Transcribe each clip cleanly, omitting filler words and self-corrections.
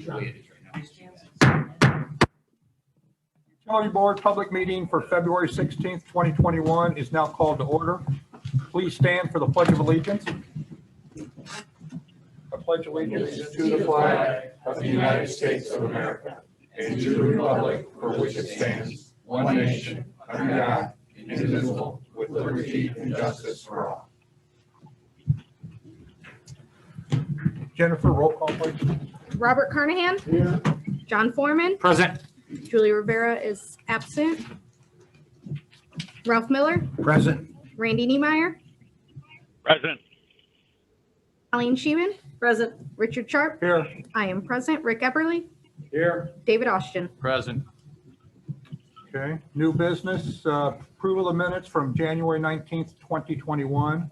Utility Board public meeting for February 16th, 2021 is now called to order. Please stand for the Pledge of Allegiance. I pledge allegiance To the flag of the United States of America and to the republic for which it stands, one nation, under God, indivisible, with liberty and justice for all. Jennifer, roll call, please. Robert Carnahan. Here. John Foreman. Present. Julie Rivera is absent. Ralph Miller. Present. Randy Niemeyer. Present. Colleen Sheeman. Present. Richard Sharp. Here. I am present. Rick Epperly. Here. David Austin. Present. Okay. New business, approval of minutes from January 19th, 2021.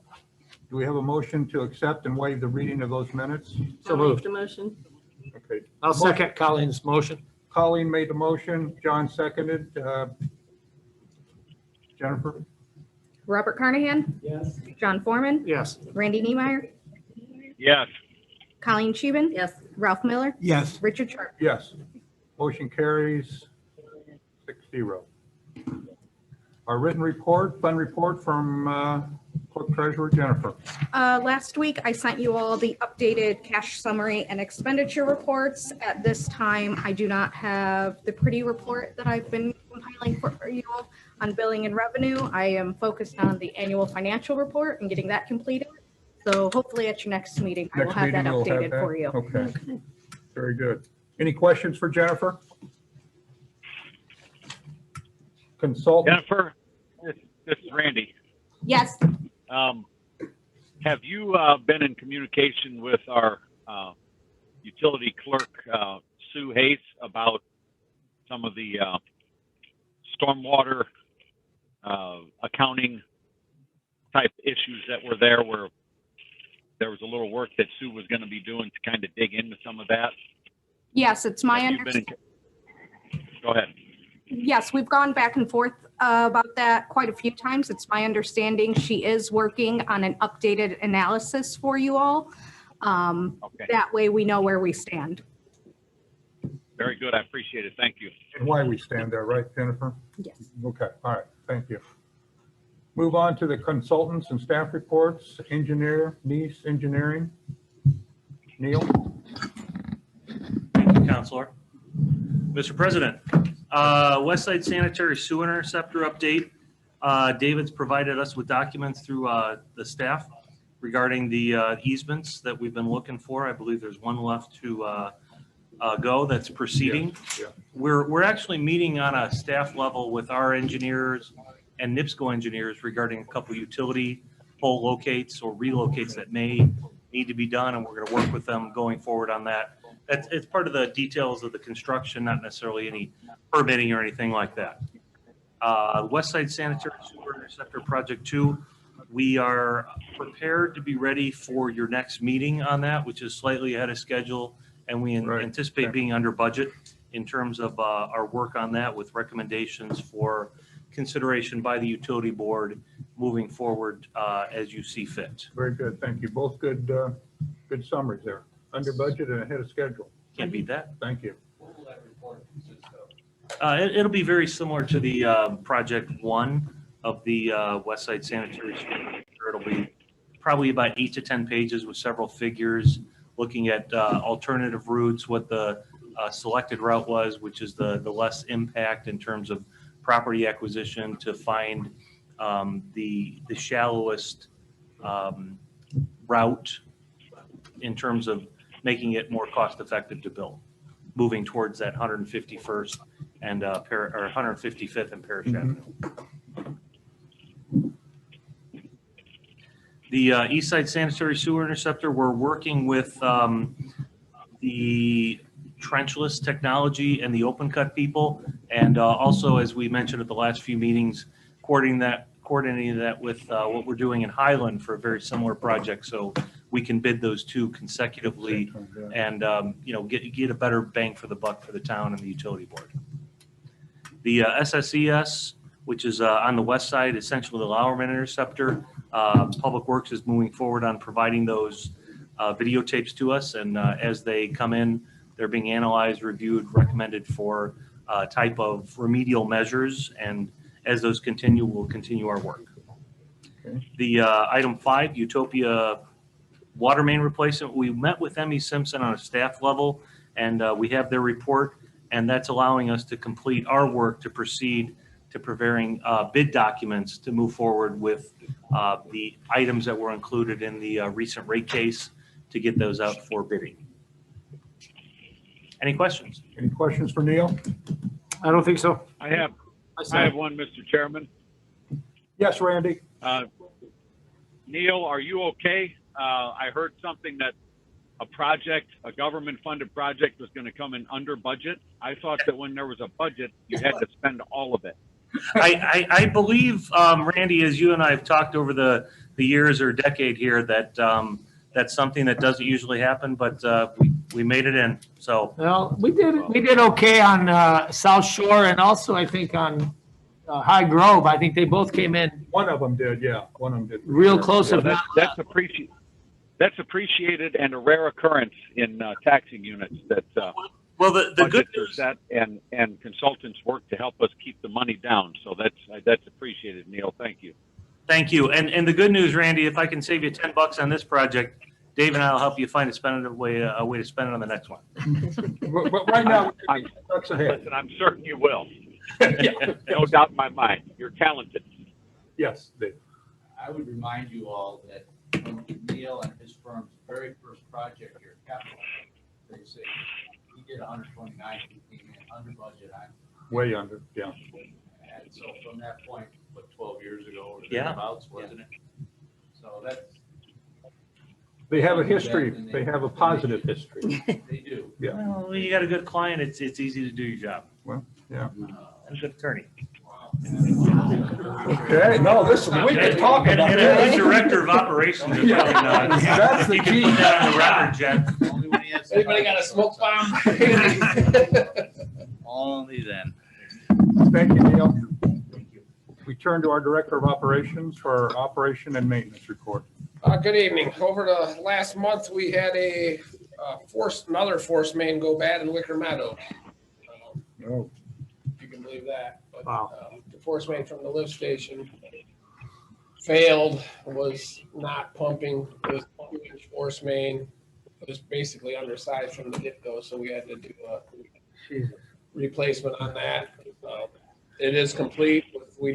Do we have a motion to accept and waive the reading of those minutes? So moved. A motion. Okay. I'll second Colleen's motion. Colleen made the motion. John seconded. Jennifer? Robert Carnahan. Yes. John Foreman. Yes. Randy Niemeyer. Yes. Colleen Sheeman. Yes. Ralph Miller. Yes. Richard Sharp. Yes. Motion carries 6-0. Our written report, fund report from Clerk Treasurer Jennifer. Last week, I sent you all the updated cash summary and expenditure reports. At this time, I do not have the pretty report that I've been compiling for you all on billing and revenue. I am focused on the annual financial report and getting that completed. So hopefully at your next meeting, I will have that updated for you. Okay. Very good. Any questions for Jennifer? Consultant? Jennifer, this is Randy. Yes, Have you been in communication with our utility clerk, Sue Hayes, about some of the stormwater accounting type issues that were there, where there was a little work that Sue was going to be doing to kind of dig into some of that? yes, it's my Have you been understanding. Go ahead. Yes, we've gone back and forth about that quite a few times. It's my understanding she is working on an updated analysis for you all. Okay. That way we know where we stand. Very good. I appreciate it. Thank you. And why we stand there, right, Jennifer? Yes. Okay, all right, thank you. Move on to the consultants and staff reports. Engineer, Nice Engineering. Neil? Thank you, Counselor. Mr. President, Westside Sanitary Sewer Interceptor update. David's provided us with documents through the staff regarding the easements that we've been looking for. I believe there's one left to go that's proceeding. Yeah. We're actually meeting on a staff level with our engineers and NIPSCO engineers regarding a couple utility pole locates or relocates that may need to be done, and we're going to work with them going forward on that. It's part of the details of the construction, not necessarily any permitting or anything like that. Westside Sanitary Sewer Interceptor Project 2, we are prepared to be ready for your next meeting on that, which is slightly ahead of schedule, and we anticipate being under budget in terms of our work on that, with recommendations for consideration by the utility board moving forward as you see fit. Very good, thank you. Both good, good summaries there. Under budget and ahead of schedule. Can't beat that. Thank you. It'll be very similar to the project 1 of the Westside Sanitary Sewer. It'll be probably about 8 to 10 pages with several figures looking at alternative routes, what the selected route was, which is the less impact in terms of property acquisition, to find the shallowest route in terms of making it more cost effective to build, moving towards that 151st and or 155th and Parish Avenue. The Eastside Sanitary Sewer Interceptor, we're working with the trenchless technology and the open cut people, and also, as we mentioned at the last few meetings, coordinating that with what we're doing in Highland for a very similar project, so we can bid those two consecutively and get a better bang for the buck for the town and the utility board. The SSES, which is on the west side, essentially the Lowerman Interceptor, Public Works is moving forward on providing those videotapes to us, and as they come in, They're being analyzed, reviewed, recommended for type of remedial measures. And as those continue, we'll continue our work. Okay. The item 5, Utopia water main replacement. We met with Emmy Simpson on a staff level, and we have their report, and that's allowing us to complete our work to proceed to preparing bid documents to move forward with the items that were included in the recent rate case to get those out for bidding. Any questions? Any questions for Neil? I don't think so. I have one, Mr. Chairman. Yes, Randy? Neil, are you okay? I heard something that a government-funded project was going to come in under budget. I thought that when there was a budget, you had to spend all of it. I believe, Randy, as you and I have talked over the years or decade here, that that's something that doesn't usually happen, but we made it in. So Well, we did okay on South Shore and also I think on High Grove. I think they both came in One of them did, yeah. One of them did. real close. Well, If not, that's appreciated and a rare occurrence in taxing units that well, the good budgets are news. set and consultants work to help us keep the money down. So that's appreciated, Neil. Thank you. Thank you. And the good news, Randy, if I can save you $10 on this project, Dave and I will help you find a way to spend it on the next one. But right now, that's ahead. Listen, I'm certain you will. Yeah. No doubt in my mind. You're talented. Yes, Dave. I would remind you all that when Neil and his firm's very first project here, Capital, they say he did 129, he came in under budget on. Way under, yeah. And so from that point, what, 12 years ago or Yeah. thereabouts, wasn't it? So that's, They have a history. They have a positive history. they do. Yeah. Well, when you got a good client, it's easy to do your job. Well, yeah. And a good attorney. Okay, no, listen, we can talk And about a good it. director of operations is really nice. That's the You can key. put that on the record, Jen. Only when he has. Anybody got a smoke bomb? Only then. Thank you, Neil. We turn to our Director of Operations for our operation and maintenance report. Good evening. Over the last month, we had another force main go bad in Wicker Meadow. Oh, If you can believe that. But, Wow. The force main from the lift station failed, was not pumping. It was a 2-inch force main. It was basically undersized from the get-go, so we had to do a replacement on that. It is complete. We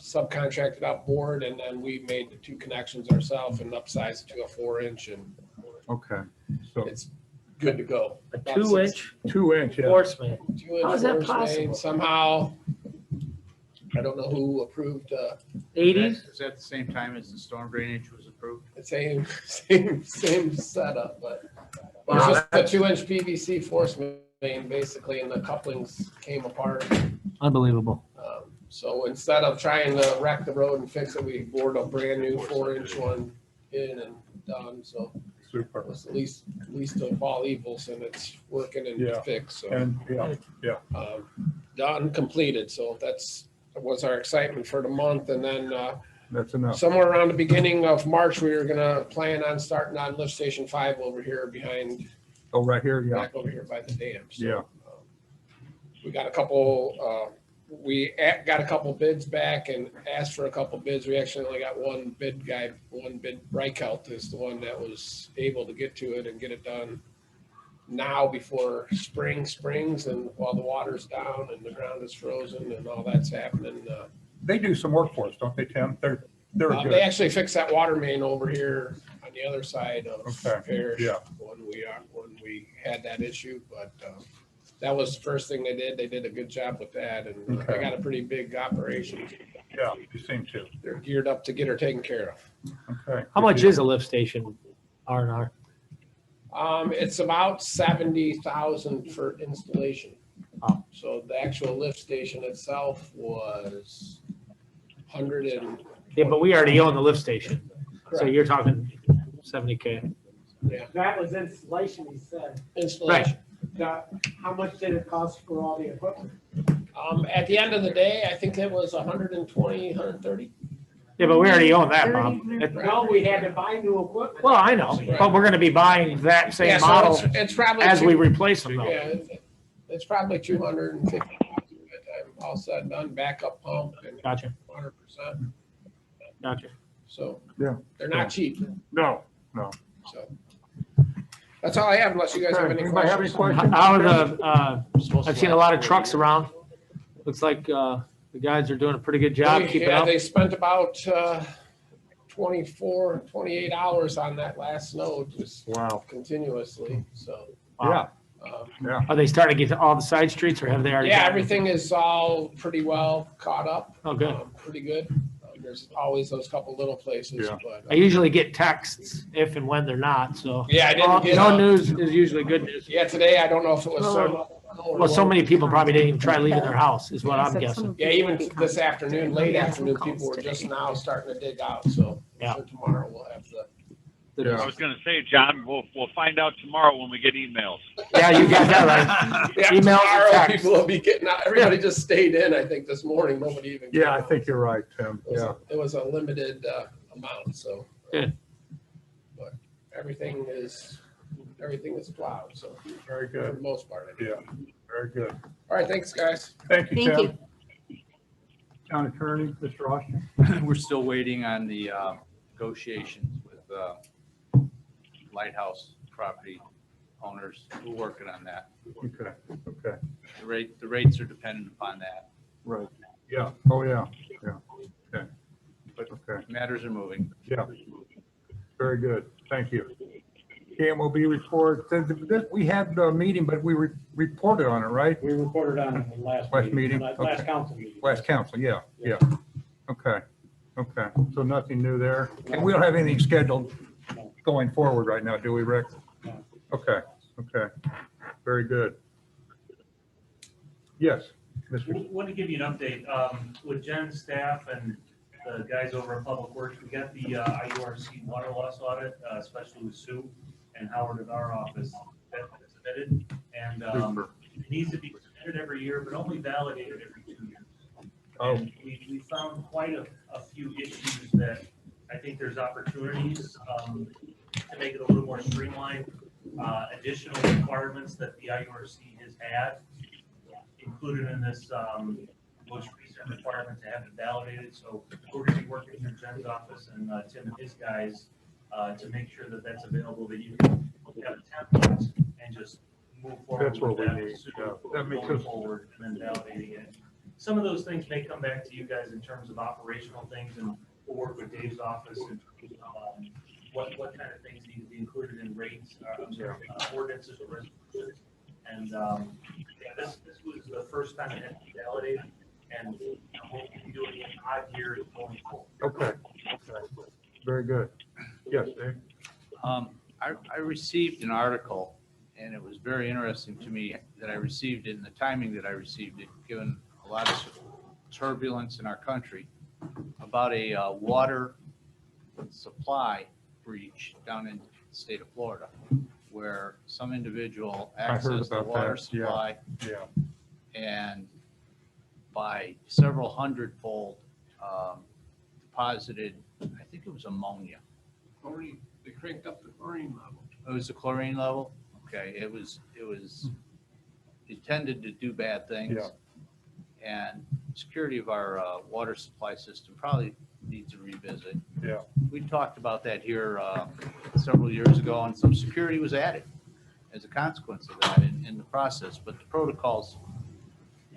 subcontracted out board, and then we made the 2 connections ourselves and upsized to a 4-inch, and okay. So it's good to go. a 2-inch 2-inch, yeah. force main. 2-inch How is that force main. possible? Somehow, I don't know who approved 80s? Is that the same time as the storm drainage was approved? the same setup, but it was Wow. just a 2-inch PVC force main basically, and the couplings came apart. Unbelievable. So instead of trying to wreck the road and fix it, we bored a brand new 4-inch one in and done. So Super. it was at least of all evils, and it's working and Yeah. fixed. So And, yeah, done, completed. So that was our excitement for the month. And then that's enough. somewhere around the beginning of March, we were gonna plan on starting on lift station 5 over here behind, Oh, right here, yeah, back over here by the dam. So, yeah. we got a couple. We got a couple bids back and asked for a couple bids. We actually only got one bid. Reichelt is the one that was able to get to it and get it done now before springs and while the water's down and the ground is frozen and all that's happening. They do some work for us, don't they, Tim? They're They good. actually fixed that water main over here on the other side of Okay, Parish yeah. when we had that issue, but that was the first thing they did. They did a good job with that, and they Okay. got a pretty big operation. Yeah, you seem to. They're geared up to get her taken care Okay. How much is a lift station, R&R? of. It's about 70,000 for installation. Wow. So the actual lift station itself was 100 and Yeah, but we already own the lift station. So correct. you're talking 70K. That was installation, he said. Installation. How much did it cost for all the equipment? At the end of the day, I think it was 120, 130. Yeah, but we already own that, They're Bob. already- It- No, we had to buy new equipment. Well, I know, but we're gonna be buying that Yeah, same so model it's probably. as we replace them Yeah, though. it's probably 250 by the time all said and done, backup pump and Gotcha, 100%. gotcha. So Yeah. they're not cheap. No. So that's all I have unless you guys have any Anybody have any questions. questions? How are I've seen a lot of trucks around. Looks like, the guys are doing a pretty good job keeping Yeah, up. they spent about 24, 28 hours on that last snow just Wow. continuously. So, Yeah, um, Are they starting to get to all the side streets or have they already? yeah, gotten- everything is all pretty well caught up. Oh, good. Pretty good. There's always those couple little places, Yeah. but. I usually get texts if and when they're not, so. Yeah, I didn't get. No news is usually good news. Yeah, today, I don't know if it was. Well, so many people probably didn't even try leaving their house, is what I'm Said guessing. some Yeah, people even would be this contacted. afternoon, late We had some afternoon, calls people were just today. now starting to dig out, so. Yeah. so tomorrow we'll have the. Yeah. I was gonna say, John, we'll find out tomorrow when we get emails. Yeah, you got that right. Yeah, Emails or tomorrow text. people will be getting out. Everybody just stayed in, I think, this morning. Nobody even. Yeah, I think you're right, Tim. Yeah. It was a limited amount, so. Good. But everything is plowed, so Very for good. the most part. Yeah, very good. All right, thanks, guys. Thank you, Thank Tim. you. Town Attorney, Mr. Austin. We're still waiting on the negotiations with Lighthouse property owners. We're working on that. Okay, okay, The rates are dependent upon that. right. Yeah, oh, yeah, okay. Okay, Matters are moving. yeah. Very good, thank you. KMOB report, we had the meeting, but we reported on it, right? We reported on it in the last Last meeting. meeting? Last Okay. council meeting. Last council, yeah. Okay, okay, so nothing new there. And we don't have anything scheduled No. going forward right now, do we, Rick? No. Okay, okay, very good. Yes, Mr. Want to give you an update, with Jen's staff and the guys over at Public Works, we got the IURC water loss audit, especially with Sue and Howard at our office that submitted. And Super. it needs to be submitted every year, but only validated every 2 years. Oh. And we found quite a few issues that I think there's opportunities to make it a little more streamlined. Additional requirements that the IURC has had included in this most recent requirement to have it validated. So we're going to be working through Jen's office and Tim and his guys to make sure that that's available, that you can have a template and just move forward. That's what with we that need. sooner Yeah, that makes going us- forward and then validating it. Some of those things may come back to you guys in terms of operational things, and we'll work with Dave's office and what kind of things need to be included in rates, ordinances or resolutions. And yeah, this was the first time it had to be validated, and we'll be doing it in 5 years going forward. Okay, okay, very good. Yes, Dave? I received an article, and it was very interesting to me that I received it and the timing that I received it, given a lot of turbulence in our country, about a water supply breach down in the state of Florida, where some individual I heard accessed the about water that, yeah. supply Yeah, and by several hundredfold deposited, I think it was ammonia. Chlorine, they cranked up the chlorine level. It was the chlorine level? Okay, it was intended to do bad things. Yeah. And security of our water supply system probably needs a revisit. yeah, We talked about that here several years ago, and some security was added as a consequence of that in the process. But the protocols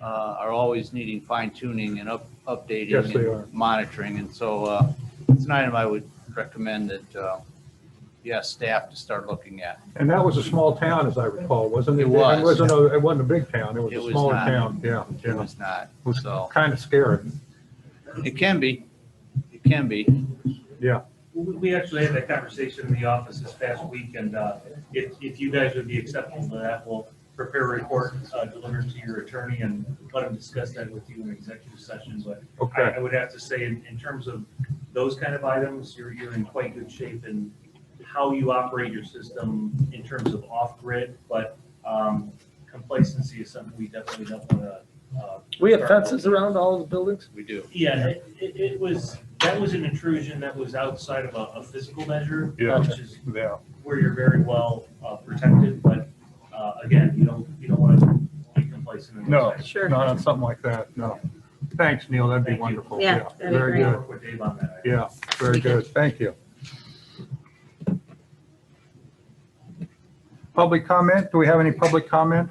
are always needing fine tuning and updating Yes, they and are. monitoring. And so it's an item I would recommend that, staff to start looking at. and that was a small town, as I recall, wasn't it? It was. It wasn't a big town, it was It a was smaller not. town, yeah, It yeah. was not. It was So kind of scary, it can be. It can be. yeah. We actually had that conversation in the office this past week, and if you guys would be acceptable to that, we'll prepare a report delivered to your attorney and let him discuss that with you in executive session. But Okay. I would have to say, in terms of those kind of items, you're in quite good shape in how you operate your system in terms of off-grid, but complacency is something we definitely don't want to. We have fences around all the buildings? We do. Yeah, it was That was an intrusion that was outside of a physical measure, Yeah. which is Yeah. where you're very well protected, but again, you don't want to be complacent in those No, items. Sure. not on something like that, no. Thanks, Neil, that'd be Thank you. wonderful. Yeah, that'd be Very great. good. Work with Dave on that. Yeah, very good. Thank you. Public comment? Do we have any public comment?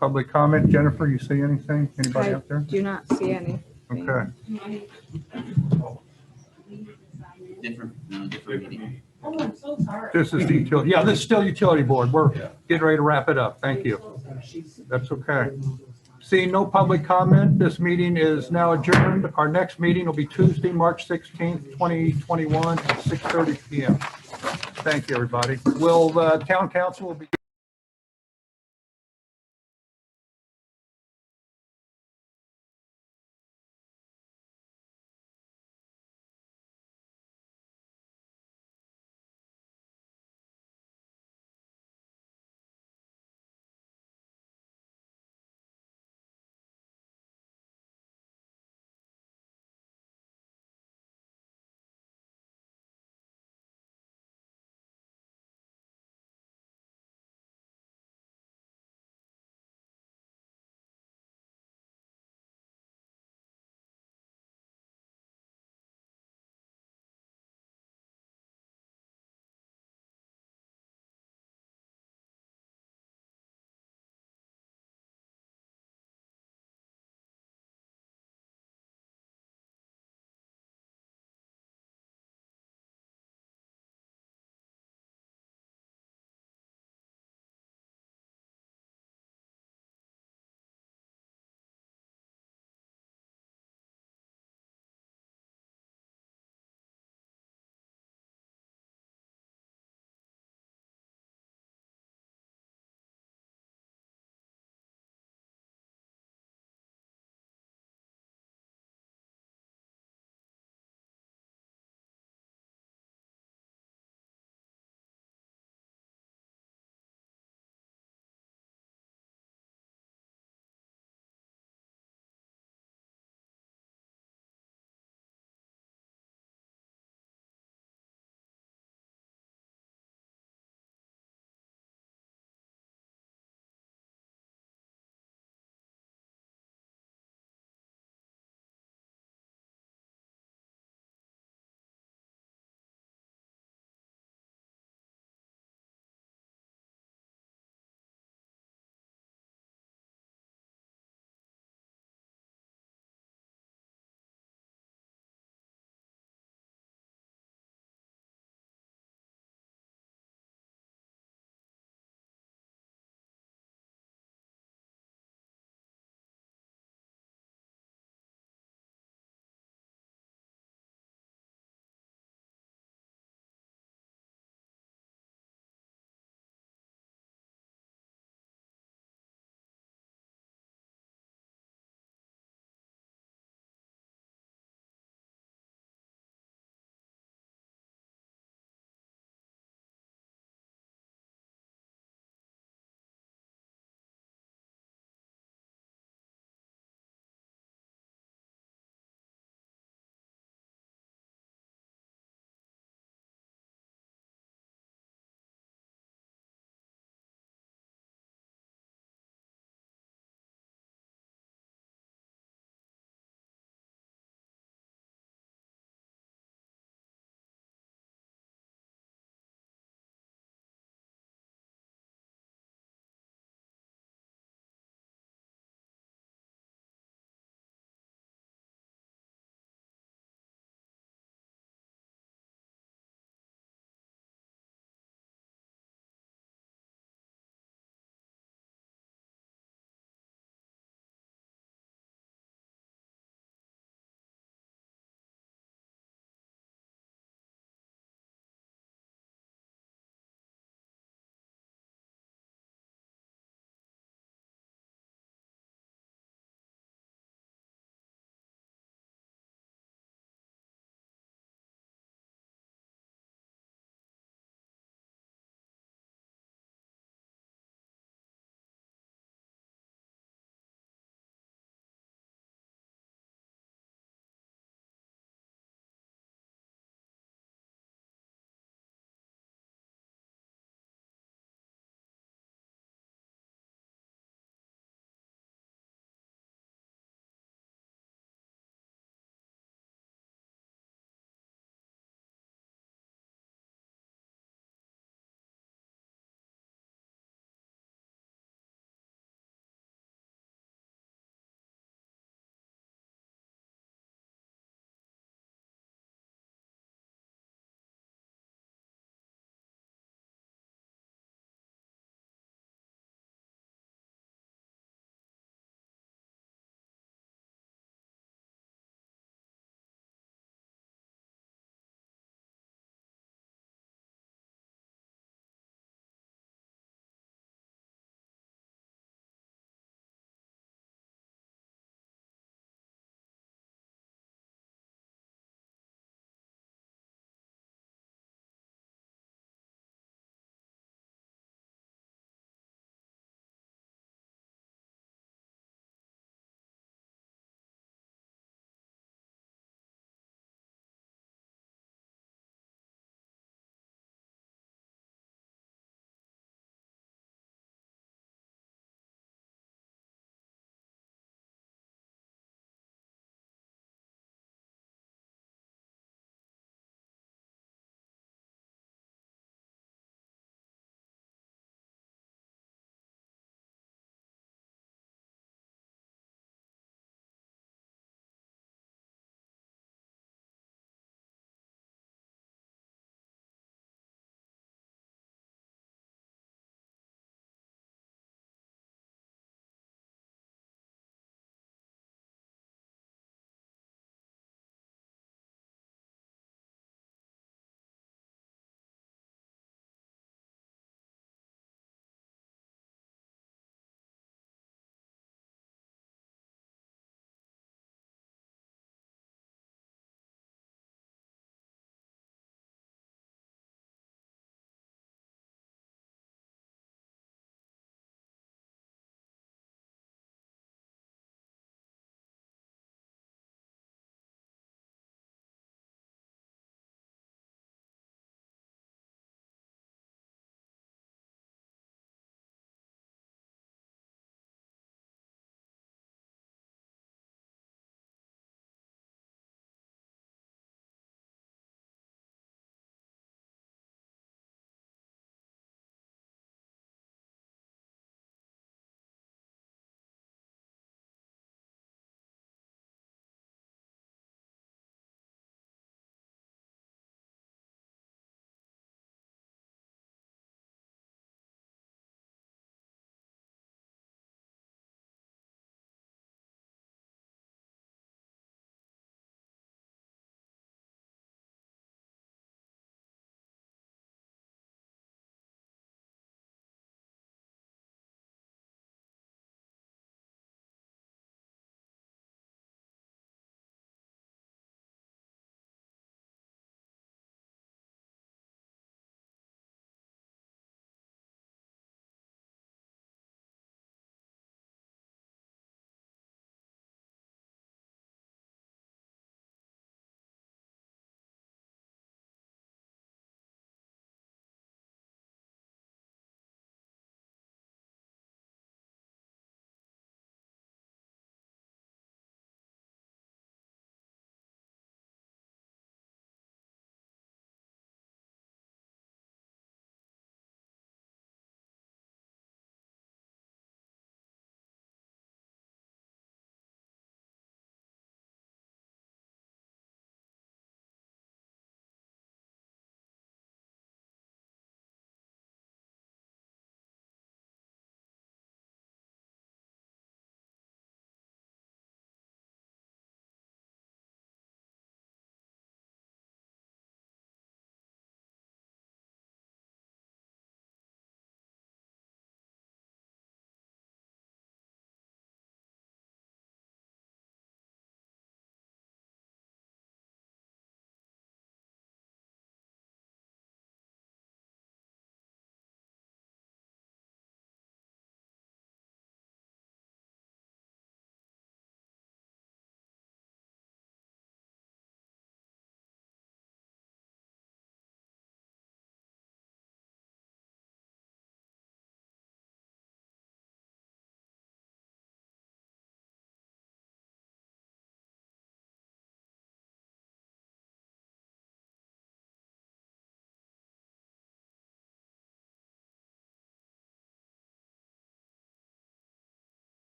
Public comment. Jennifer, you see anything? Anybody I out there? do not see any. Okay. Different meeting. Oh, I'm so sorry. This is the utility. Yeah, this is still utility board. We're getting ready to wrap it up. Thank you. That's okay. Seeing no public comment, this meeting is now adjourned. Our next meeting will be Tuesday, March 16th, 2021 at 6:30 PM. Thank you, everybody. Will, town council will be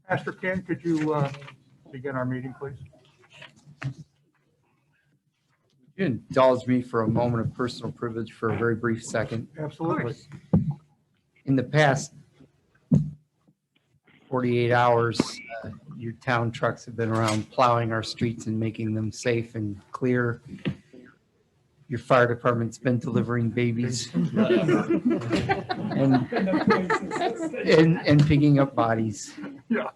Pastor Ken, could you begin our meeting, please? You indulge me for a moment of personal privilege for a very brief second. Absolutely. In the past 48 hours, your town trucks have been around plowing our streets and making them safe and clear. Your fire department's been delivering babies and picking up bodies. Yeah.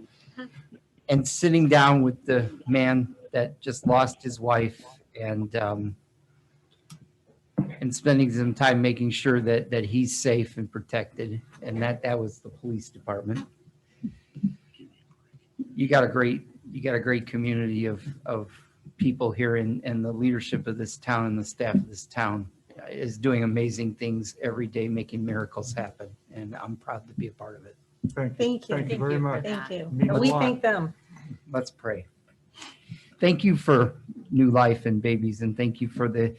And sitting down with the man that just lost his wife and spending some time making sure that he's safe and protected, and that was the police department. You got a great community of people here, and the leadership of this town and the staff of this town is doing amazing things every day, making miracles happen, and I'm proud to be a part of it. Thank you very much. Thank you. Means a And we lot. thank them. Let's pray. Thank you for new life and babies, and thank you for the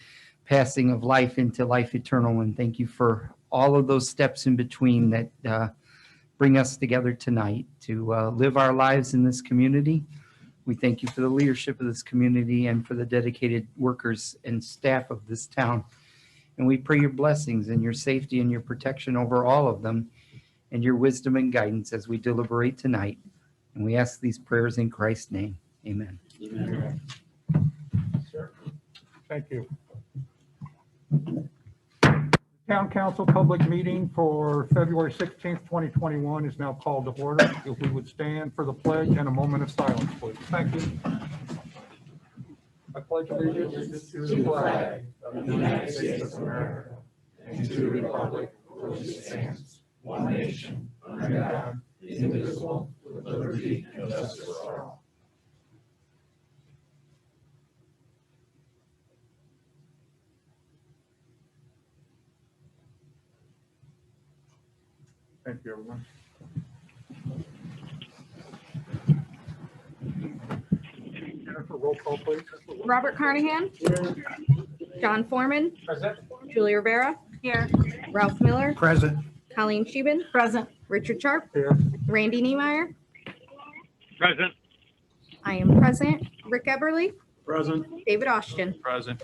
passing of life into life eternal, and thank you for all of those steps in between that bring us together tonight to live our lives in this community. We thank you for the leadership of this community and for the dedicated workers and staff of this town. And we pray your blessings and your safety and your protection over all of them, and your wisdom and guidance as we deliberate tonight. And we ask these prayers in Christ's name. Amen. Amen. Thank you. Town Council public meeting for February 16th, 2021 is now called to order. If we would stand for the pledge and a moment of silence, please. Thank you. I pledge allegiance to the flag of the United States of America and to the republic for which it stands, one nation, under God, indivisible, with liberty and justice for all. Thank you, everyone. Jennifer, roll call, please. Robert Carnahan. John Foreman. Julie Rivera. Here. Ralph Miller. Present. Colleen Scheeben. Present. Richard Sharp. Here. Randy Niemeyer. Present. I am present. Rick Eberly. Present. David Austin. Present.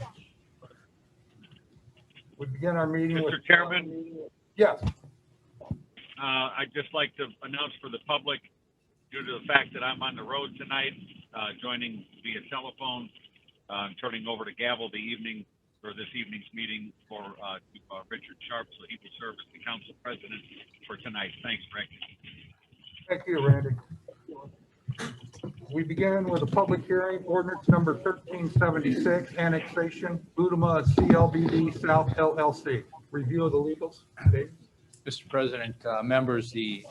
We begin our meeting with. Mr. Chairman, Yes. I'd just like to announce for the public, due to the fact that I'm on the road tonight, joining via telephone, I'm turning over to gavel this evening's meeting for Richard Sharp, so he will serve as the council president for tonight. Thanks, Rick. Thank you, Randy. We begin with a public hearing, ordinance number 1376, annexation, Budima CLBD South LLC. Review of the legals. Dave? Mr. President, members, the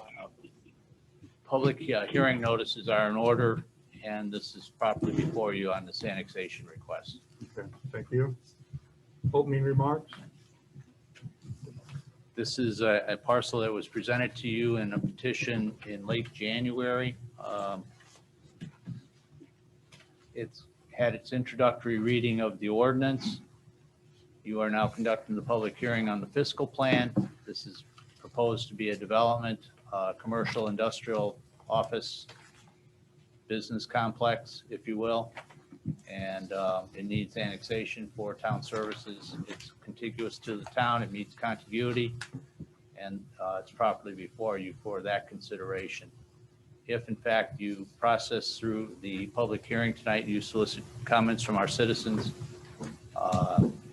public hearing notices are in order, and this is properly before you on this annexation request. Okay, thank you. Opening remarks. This is a parcel that was presented to you in a petition in late January. It's had its introductory reading of the ordinance. You are now conducting the public hearing on the fiscal plan. This is proposed to be a development, commercial, industrial, office, business complex, if you will. And it needs annexation for town services. It's contiguous to the town. It meets contiguity. And it's properly before you for that consideration. If in fact you process through the public hearing tonight, you solicit comments from our citizens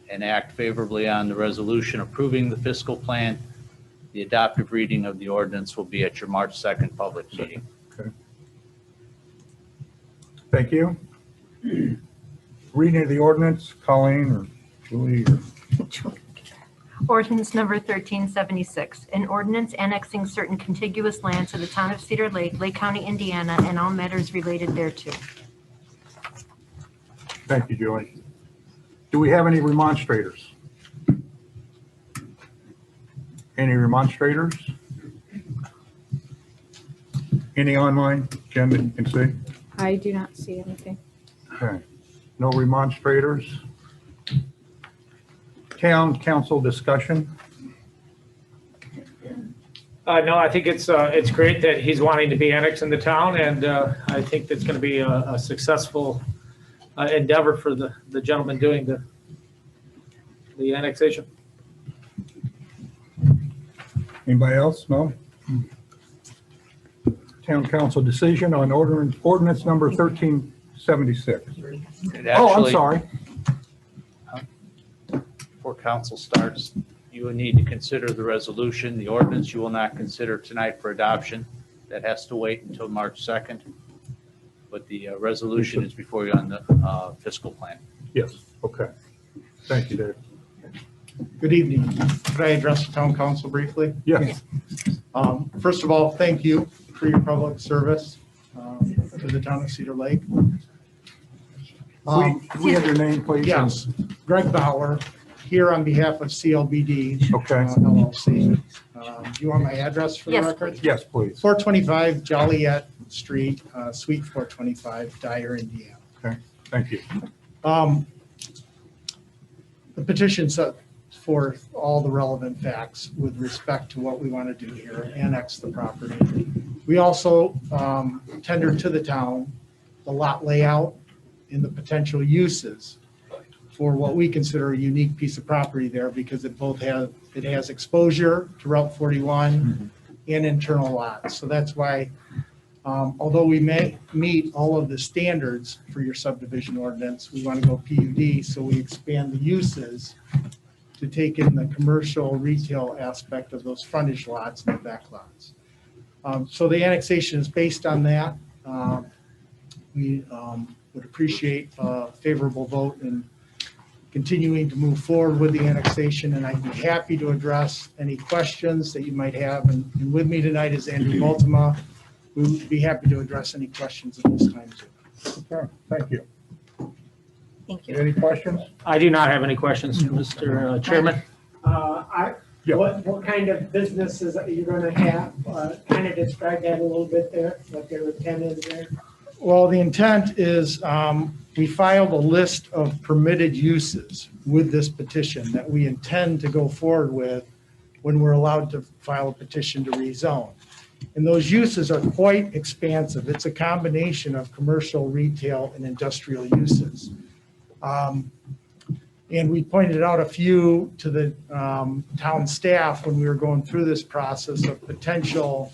and act favorably on the resolution approving the fiscal plan, the adoptive reading of the ordinance will be at your March 2nd public meeting. Okay. Thank you. Reading of the ordinance, Colleen or Julie or Ordinance number 1376, an ordinance annexing certain contiguous lands to the town of Cedar Lake, Lake County, Indiana, and all matters related thereto. Thank you, Julie. Do we have any remonstrators? Any remonstrators? Any online, Jen, that you can see? I do not see anything. Okay. No remonstrators. Town council discussion. No, I think it's great that he's wanting to be annexed in the town, and I think that's going to be a successful endeavor for the gentleman doing the annexation. Anybody else? No? Town council decision on ordinance number 1376. Oh, I'm sorry. Before council starts, you will need to consider the resolution. The ordinance you will not consider tonight for adoption. That has to wait until March 2nd. But the resolution is before you on the fiscal plan. Yes, okay. Thank you, Dave. Good evening. Could I address the town council briefly? Yes. First of all, thank you for your public service to the town of Cedar Lake. We have your name, please? Yes, Greg Bauer, here on behalf of CLBD Okay. LLC. Do you want my address for the Yes, record? Yes, please. 425 Joliet Street, Suite 425, Dyer, Indiana. Okay, thank you. The petition set forth all the relevant facts with respect to what we want to do here, annex the property. We also tendered to the town the lot layout and the potential uses for what we consider a unique piece of property there, because it has exposure to Route 41 and internal lots. So that's why, although we may meet all of the standards for your subdivision ordinance, we want to go PUD, so we expand the uses to take in the commercial retail aspect of those frontage lots and the back lots. So the annexation is based on that. We would appreciate a favorable vote in continuing to move forward with the annexation, and I'd be happy to address any questions that you might have. And with me tonight is Andrew Baltima. We would be happy to address any questions at this time too. Okay, thank you. Thank you. Any questions? I do not have any questions, Mr. Chairman. Yeah. What kind of businesses are you gonna have? Kind of describe that a little bit there, what their intent is there. Well, the intent is we filed a list of permitted uses with this petition that we intend to go forward with when we're allowed to file a petition to rezone. And those uses are quite expansive. It's a combination of commercial, retail, and industrial uses. And we pointed out a few to the town staff when we were going through this process of potential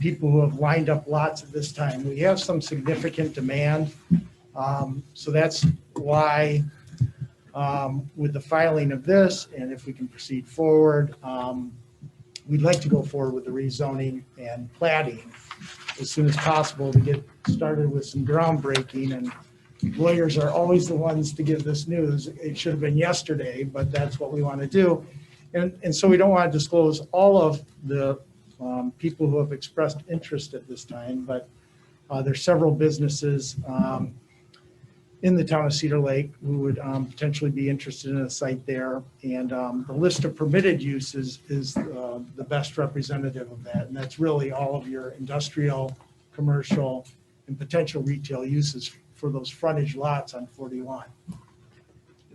people who have lined up lots at this time. We have some significant demand. So that's why with the filing of this, and if we can proceed forward, we'd like to go forward with the rezoning and platting as soon as possible to get started with some groundbreaking. And lawyers are always the ones to give this news. It should have been yesterday, but that's what we want to do. And so we don't want to disclose all of the people who have expressed interest at this time, but there's several businesses in the town of Cedar Lake who would potentially be interested in a site there. And the list of permitted uses is the best representative of that. And that's really all of your industrial, commercial, and potential retail uses for those frontage lots on 41.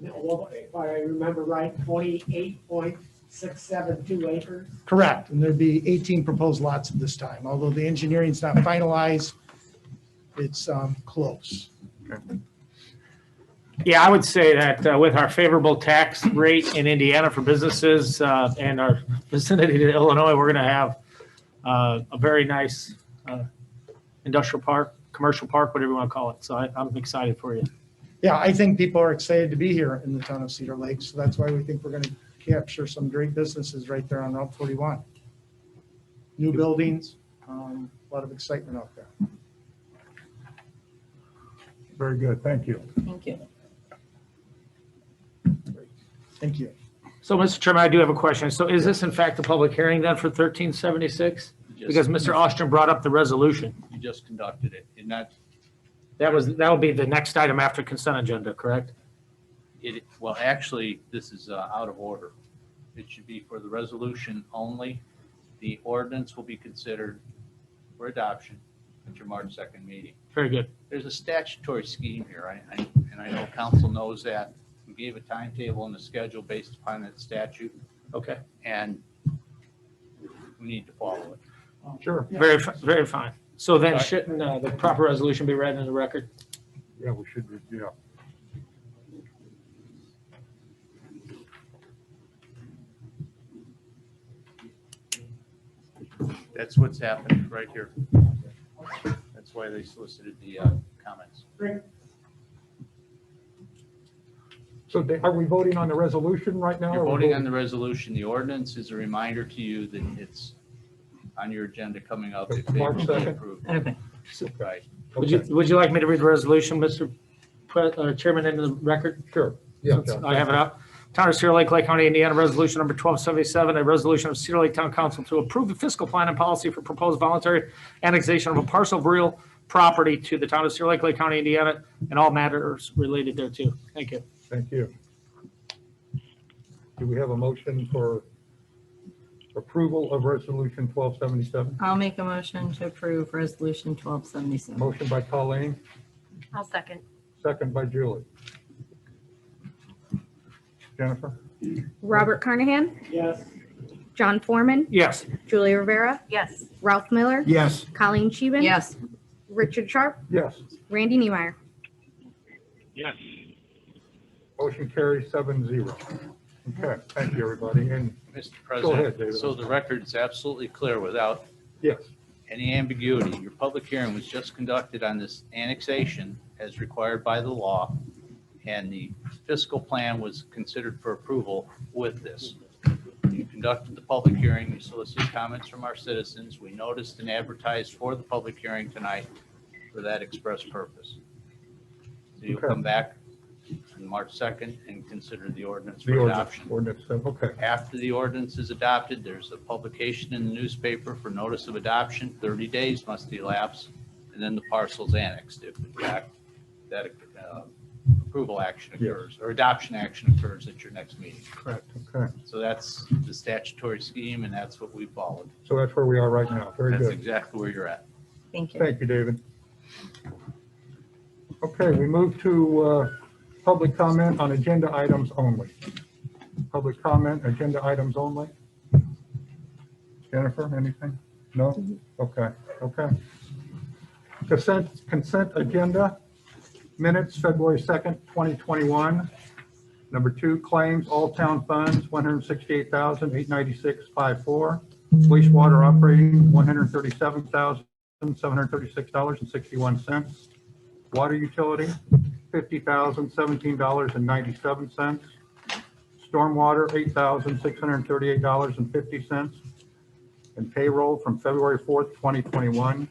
If I remember right, 28.672 acres. Correct. And there'd be 18 proposed lots at this time. Although the engineering's not finalized, it's close. Okay. Yeah, I would say that with our favorable tax rate in Indiana for businesses and our vicinity to Illinois, we're going to have a very nice industrial park, commercial park, whatever you want to call it. So I'm excited for you. Yeah, I think people are excited to be here in the town of Cedar Lake. So that's why we think we're going to capture some great businesses right there on Route 41. New buildings, a lot of excitement out there. Very good, thank you. Thank you. Thank you. So, Mr. Chairman, I do have a question. So is this in fact a public hearing then for 1376? Because Mr. Austin brought up the resolution. You just conducted it, and that That'll be the next item after consent agenda, correct? well, actually, this is out of order. It should be for the resolution only. The ordinance will be considered for adoption at your March 2nd meeting. Very good. There's a statutory scheme here, and I know council knows that. We gave a timetable and a schedule based upon that statute. Okay. And we need to follow it. Sure. Very fine. So then shouldn't the proper resolution be read in the record? Yeah, we should, yeah. That's what's happened right here. That's why they solicited the comments. So are we voting on the resolution right now? You're or we're voting on the resolution. The ordinance is a reminder to you that it's on your agenda coming up if they March will be 2nd? approved. Okay. Right. Would you like me to read the resolution, Mr. Chairman, into the record? Sure. Yeah. Since I have it up. Town of Cedar Lake, Lake County, Indiana, resolution number 1277, a resolution of Cedar Lake Town Council to approve the fiscal plan and policy for proposed voluntary annexation of a parcel of real property to the town of Cedar Lake, Lake County, Indiana, and all matters related thereto. Thank you. Thank you. Do we have a motion for approval of resolution 1277? I'll make a motion to approve resolution 1277. Motion by Colleen, I'll second. second by Julie. Jennifer? Robert Carnahan, Yes. John Foreman, Yes. Julia Rivera, Yes. Ralph Miller, Yes. Colleen Scheeben. Yes. Richard Sharp, Yes. Randy Niemeyer. Yes. Motion carries 7-0. Okay, thank you, everybody. And Mr. Go ahead, President, David. so the record's absolutely clear without yes, any ambiguity. Your public hearing was just conducted on this annexation as required by the law, and the fiscal plan was considered for approval with this. You conducted the public hearing, you solicited comments from our citizens. We noticed and advertised for the public hearing tonight for that express purpose. So you'll Okay. come back on March 2nd and consider the ordinance the for ordinance, adoption. okay. After the ordinance is adopted, there's a publication in the newspaper for notice of adoption. 30 days must elapse, and then the parcel's annexed if in fact that approval action occurs or adoption action occurs at your next meeting. Correct, okay. So that's the statutory scheme, and that's what we followed. So that's where we are right now. Very That's good. exactly where you're at. Thank you. Thank you, David. Okay, we move to public comment on agenda items only. Public comment, agenda items only. Jennifer, anything? No? Okay, okay. Consent agenda, minutes, February 2nd, 2021. Number 2, claims, all town funds, $168,896.54. Wastewater operating, $137,736.61. Water utility, $50,017.97. Stormwater, $8,638.50. And payroll from February 4th, 2021,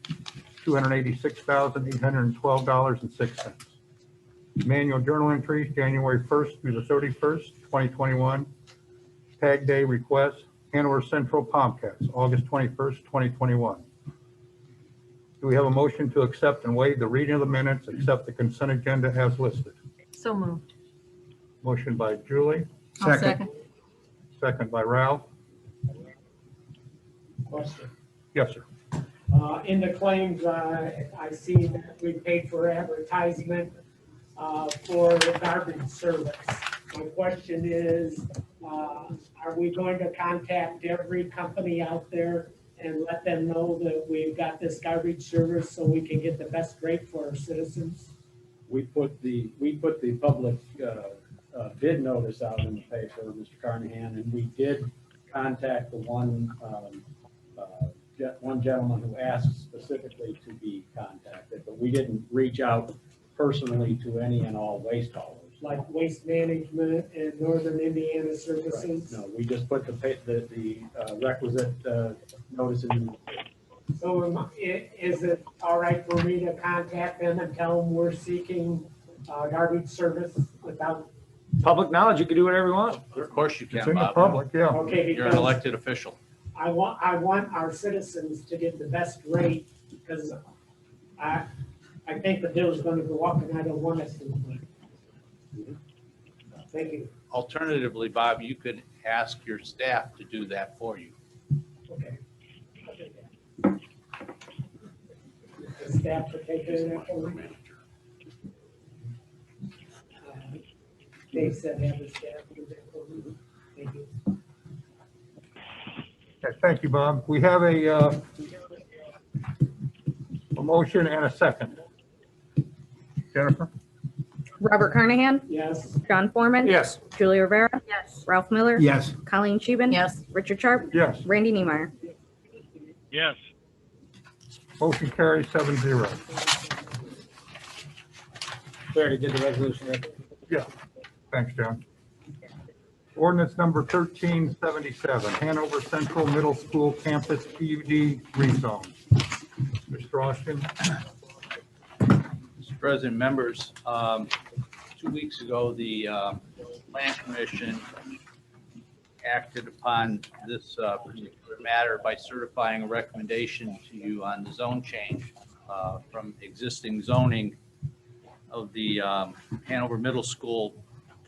$286,812.06. Manual journal entries, January 1st through the 31st, 2021. Tag day request, Hanover Central Palmcats, August 21st, 2021. Do we have a motion to accept and waive the reading of the minutes, accept the consent agenda as listed? So moved. Motion by Julie, I'll second. second by Ralph. Question. Yes, sir. In the claims, I see that we paid for advertisement for the garbage service. My question is, are we going to contact every company out there and let them know that we've got this garbage service so we can get the best rate for our citizens? We put the public bid notice out in the paper, Mr. Carnahan, and we did contact the one gentleman who asked specifically to be contacted, but we didn't reach out personally to any and all waste haulers. Like Waste Management and Northern Indiana Services? No, we just put the requisite notice in. So is it all right for me to contact them and tell them we're seeking garbage service without? Public knowledge, you can do whatever you want. Of course you It's can, in the Bob. public, yeah. Okay, You're an because elected official. I want our citizens to get the best rate because I think the bill's gonna go up and I don't want us to. Thank you. Alternatively, Bob, you could ask your staff to do that for you. Okay. The staff to take care of that for me. Dave said have the staff do that for me. Thank you. Okay, thank you, Bob. We have a motion and a second. Jennifer? Robert Carnahan, Yes. John Foreman. Yes. Julie Rivera, Yes. Ralph Miller. Yes. Colleen Scheeben. Yes. Richard Sharp, Yes. Randy Niemeyer. Yes. Motion carries 7-0. We already did the resolution, Rick. Yeah, thanks, John. Ordinance number 1377, Hanover Central Middle School Campus PUD rezone. Mr. Austin? Mr. President, members, 2 weeks ago, the Plan Commission acted upon this particular matter by certifying a recommendation to you on the zone change from existing zoning of the Hanover Middle School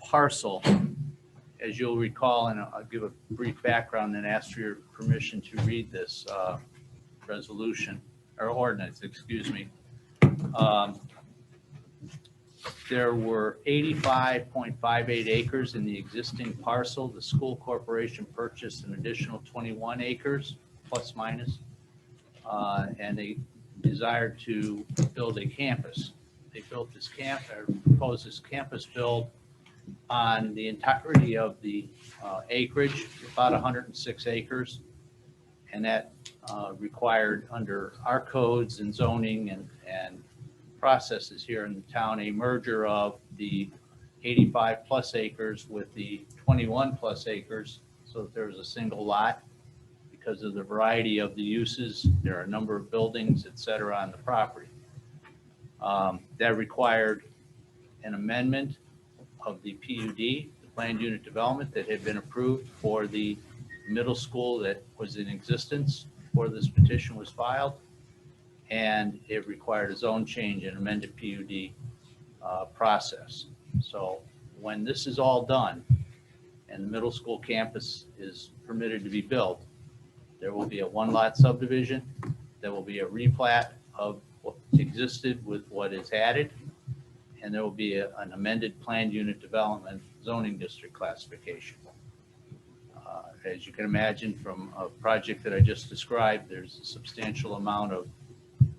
parcel. As you'll recall, and I'll give a brief background and ask for your permission to read this resolution or ordinance, excuse me. There were 85.58 acres in the existing parcel. The school corporation purchased an additional 21 acres, plus minus, and they desired to build a campus. They built this proposed this campus build on the entirety of the acreage, about 106 acres. And that required, under our codes and zoning and processes here in the town, a merger of the 85 plus acres with the 21 plus acres, so that there's a single lot. Because of the variety of the uses, there are a number of buildings, et cetera, on the property. That required an amendment of the PUD, the planned unit development that had been approved for the middle school that was in existence before this petition was filed. And it required a zone change and amended PUD process. So when this is all done and the middle school campus is permitted to be built, there will be a one lot subdivision. There will be a replat of what existed with what is added. And there will be an amended planned unit development zoning district classification. As you can imagine from a project that I just described, there's a substantial amount of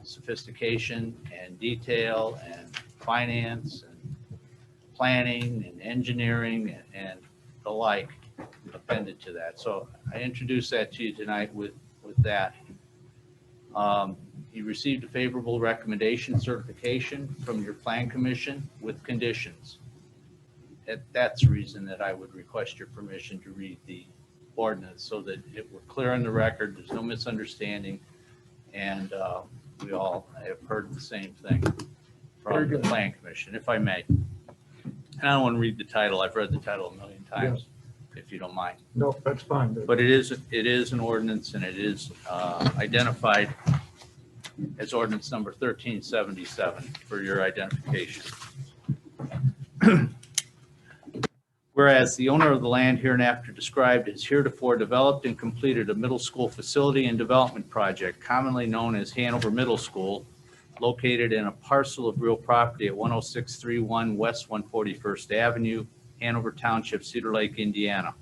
sophistication and detail and finance and planning and engineering and the like appended to that. So I introduced that to you tonight with that. You received a favorable recommendation certification from your plan commission with conditions. That's the reason that I would request your permission to read the ordinance so that it were clear on the record, there's no misunderstanding, and we all have heard the same thing from the plan commission, if I may. And I don't want to read the title. I've read the title a million times, if you don't mind. No, that's fine. But it is an ordinance, and it is identified as ordinance number 1377 for your identification. Whereas the owner of the land hereinafter described has heretofore developed and completed a middle school facility and development project commonly known as Hanover Middle School, located in a parcel of real property at 10631 West 141st Avenue, Hanover Township, Cedar Lake, Indiana.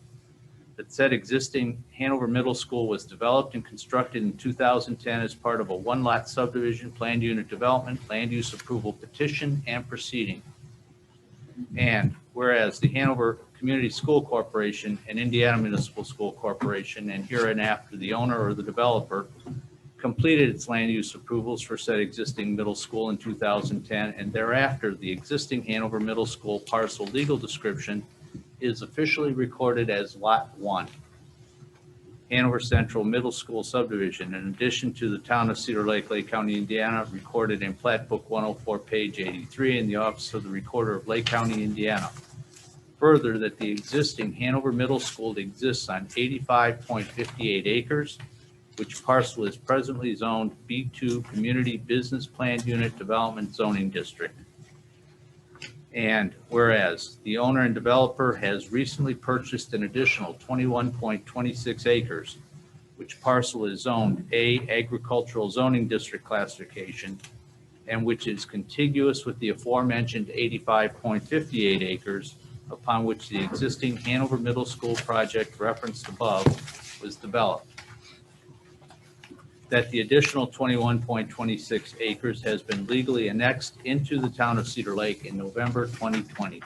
That said existing Hanover Middle School was developed and constructed in 2010 as part of a one lot subdivision, planned unit development, land use approval petition and proceeding. And whereas the Hanover Community School Corporation and Indiana Municipal School Corporation, and hereinafter the owner or the developer, completed its land use approvals for said existing middle school in 2010, and thereafter the existing Hanover Middle School parcel legal description is officially recorded as Lot 1, Hanover Central Middle School Subdivision, in addition to the town of Cedar Lake, Lake County, Indiana, recorded in Plat Book 104, page 83 in the Office of the Recorder of Lake County, Indiana. Further, that the existing Hanover Middle School exists on 85.58 acres, which parcel is presently zoned B2 Community Business Plan Unit Development Zoning District. And whereas the owner and developer has recently purchased an additional 21.26 acres, which parcel is zoned A Agricultural Zoning District classification, and which is contiguous with the aforementioned 85.58 acres upon which the existing Hanover Middle School project referenced above was developed. that the additional 21.26 acres has been legally annexed into the town of Cedar Lake in November 2020.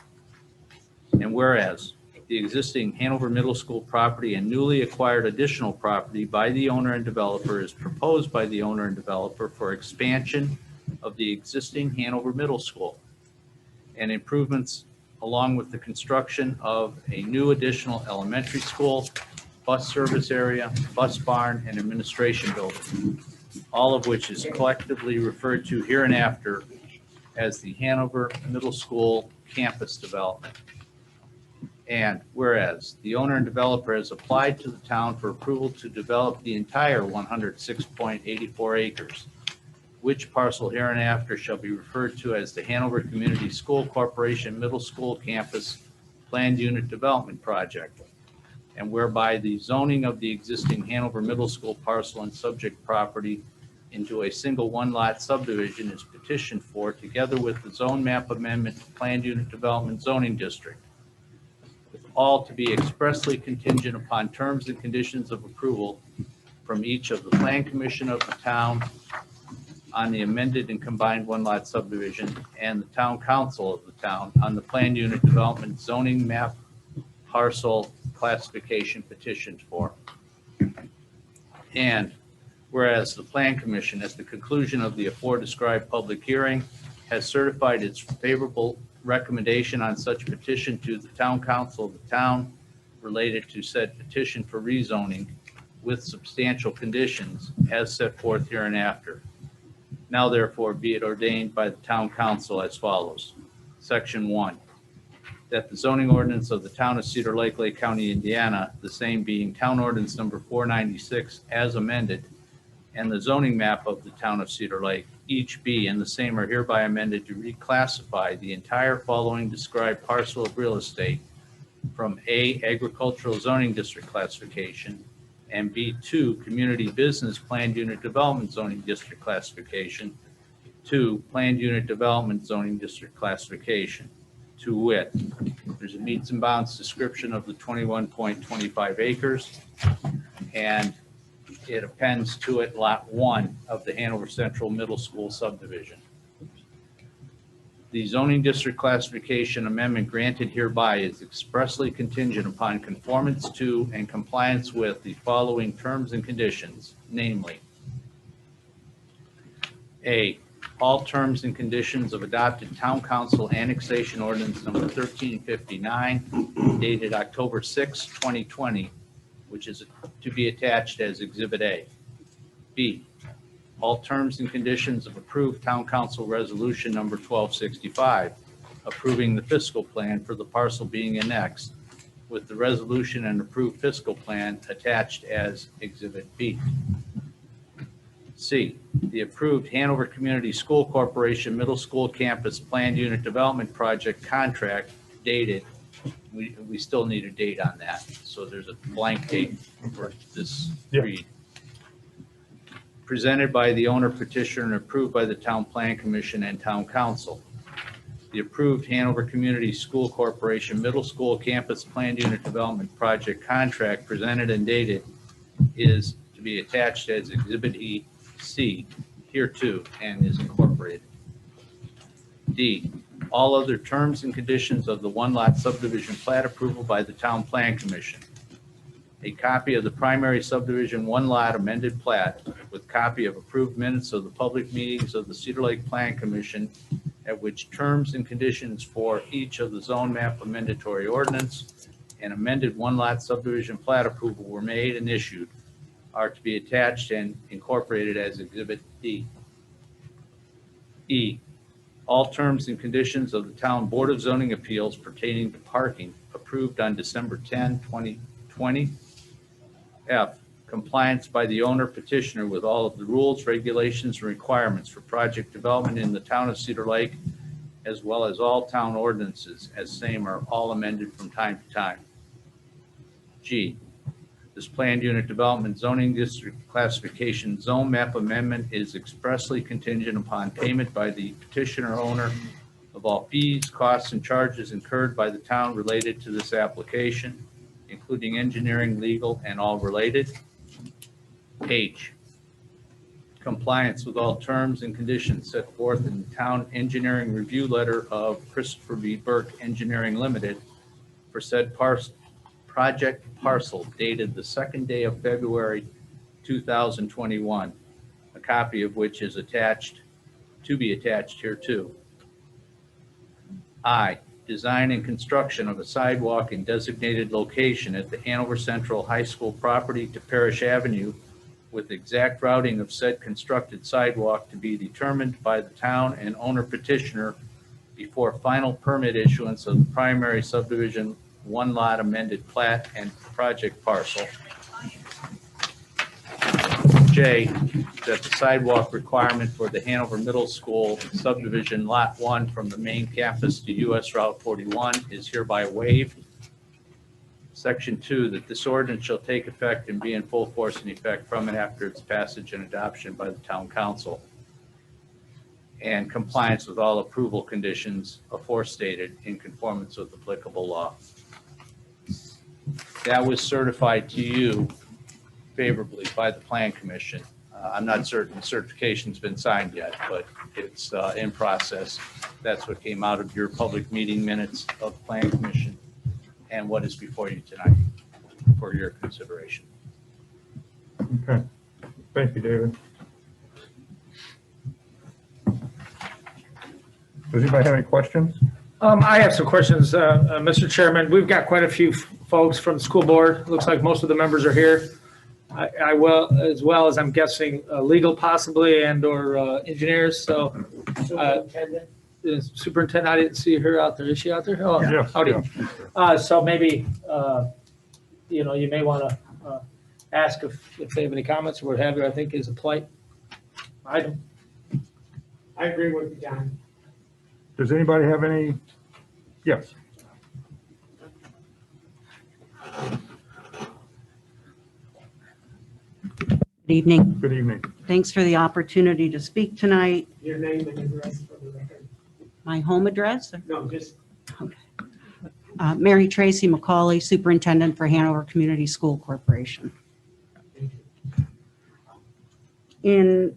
And whereas the existing Hanover Middle School property and newly acquired additional property by the owner and developer is proposed by the owner and developer for expansion of the existing Hanover Middle School and improvements along with the construction of a new additional elementary school, bus service area, bus barn, and administration building, all of which is collectively referred to hereinafter as the Hanover Middle School campus development. And whereas the owner and developer has applied to the town for approval to develop the entire 106.84 acres, which parcel hereinafter shall be referred to as the Hanover Community School Corporation Middle School Campus Planned Unit Development Project, and whereby the zoning of the existing Hanover Middle School parcel and subject property into a single one-lot subdivision is petitioned for, together with the zone map amendment to Planned Unit Development Zoning District, with all to be expressly contingent upon terms and conditions of approval from each of the Plan Commission of the town on the amended and combined one-lot subdivision and the Town Council of the town on the Planned Unit Development Zoning Map Parcel Classification petitioned for. And whereas the Plan Commission, at the conclusion of the aforedescribed public hearing, has certified its favorable recommendation on such petition to the Town Council of the town related to said petition for rezoning with substantial conditions as set forth hereinafter. Now therefore be it ordained by the Town Council as follows. Section 1, that the zoning ordinance of the town of Cedar Lake, Lake County, Indiana, the same being Town Ordinance number 496 as amended, and the zoning map of the town of Cedar Lake, each be and the same are hereby amended to reclassify the entire following described parcel of real estate from A, agricultural zoning district classification, and B2, community business planned unit development zoning district classification, to planned unit development zoning district classification. To wit, there's a meets and bounds description of the 21.25 acres, and it appends to it lot 1 of the Hanover Central Middle School subdivision. The zoning district classification amendment granted hereby is expressly contingent upon conformance to and compliance with the following terms and conditions, namely, A, all terms and conditions of adopted Town Council Annexation Ordinance number 1359 dated October 6, 2020, which is to be attached as Exhibit A. B, all terms and conditions of approved Town Council Resolution number 1265, approving the fiscal plan for the parcel being annexed, with the resolution and approved fiscal plan attached as Exhibit B. C, the approved Hanover Community School Corporation Middle School Campus Planned Unit Development Project contract dated, we still need a date on that, so there's a blank date for this read. Presented by the owner petitioner and approved by the Town Plan Commission and Town Council. The approved Hanover Community School Corporation Middle School Campus Planned Unit Development Project contract presented and dated is to be attached as Exhibit E, C, here too, and is incorporated. D, all other terms and conditions of the one-lot subdivision plat approval by the Town Plan Commission. A copy of the primary subdivision one-lot amended plat with copy of approved minutes of the public meetings of the Cedar Lake Plan Commission at which terms and conditions for each of the zone map amendatory ordinance and amended one-lot subdivision plat approval were made and issued are to be attached and incorporated as Exhibit D. E, all terms and conditions of the Town Board of Zoning Appeals pertaining to parking approved on December 10, 2020. F, compliance by the owner petitioner with all of the rules, regulations, and requirements for project development in the town of Cedar Lake, as well as all town ordinances, as same are all amended from time to time. G, this planned unit development zoning district classification zone map amendment is expressly contingent upon payment by the petitioner owner of all fees, costs, and charges incurred by the town related to this application, including engineering, legal, and all related. H, compliance with all terms and conditions set forth in the town engineering review letter of Christopher B. Burke Engineering Limited for said project parcel dated the second day of February 2021, a copy of which is attached, to be attached here too. I, design and construction of a sidewalk in designated location at the Hanover Central High School property to Parish Avenue with exact routing of said constructed sidewalk to be determined by the town and owner petitioner before final permit issuance of the primary subdivision one lot amended plat and project parcel. J, that the sidewalk requirement for the Hanover Middle School subdivision Lot 1 from the main campus to US Route 41 is hereby waived. Section 2, that this ordinance shall take effect and be in full force and effect from and after its passage and adoption by the town council, and compliance with all approval conditions aforestated in conformance with applicable law. That was certified to you favorably by the Plan Commission. I'm not certain the certification's been signed yet, but it's in process. That's what came out of your public meeting minutes of the Plan Commission and what is before you tonight for your consideration. Okay. Thank you, David. Does anybody have any questions? I have some questions, Mr. Chairman. We've got quite a few folks from the school board. Looks like most of the members are here. I will, as well as I'm guessing legal possibly and or engineers. So Superintendent. the superintendent, I didn't see her out there. Is she out there? Oh, Yeah. howdy. So maybe, you know, you may want to ask if they have any comments or what have you, I think is a polite item. I agree with you, John. Does anybody have any? Yes. Good evening. Good evening. Thanks for the opportunity to speak tonight. Your name and address for the record. My home address? No, just Mary Tracy McCauley, Superintendent for Hanover Community School Corporation. In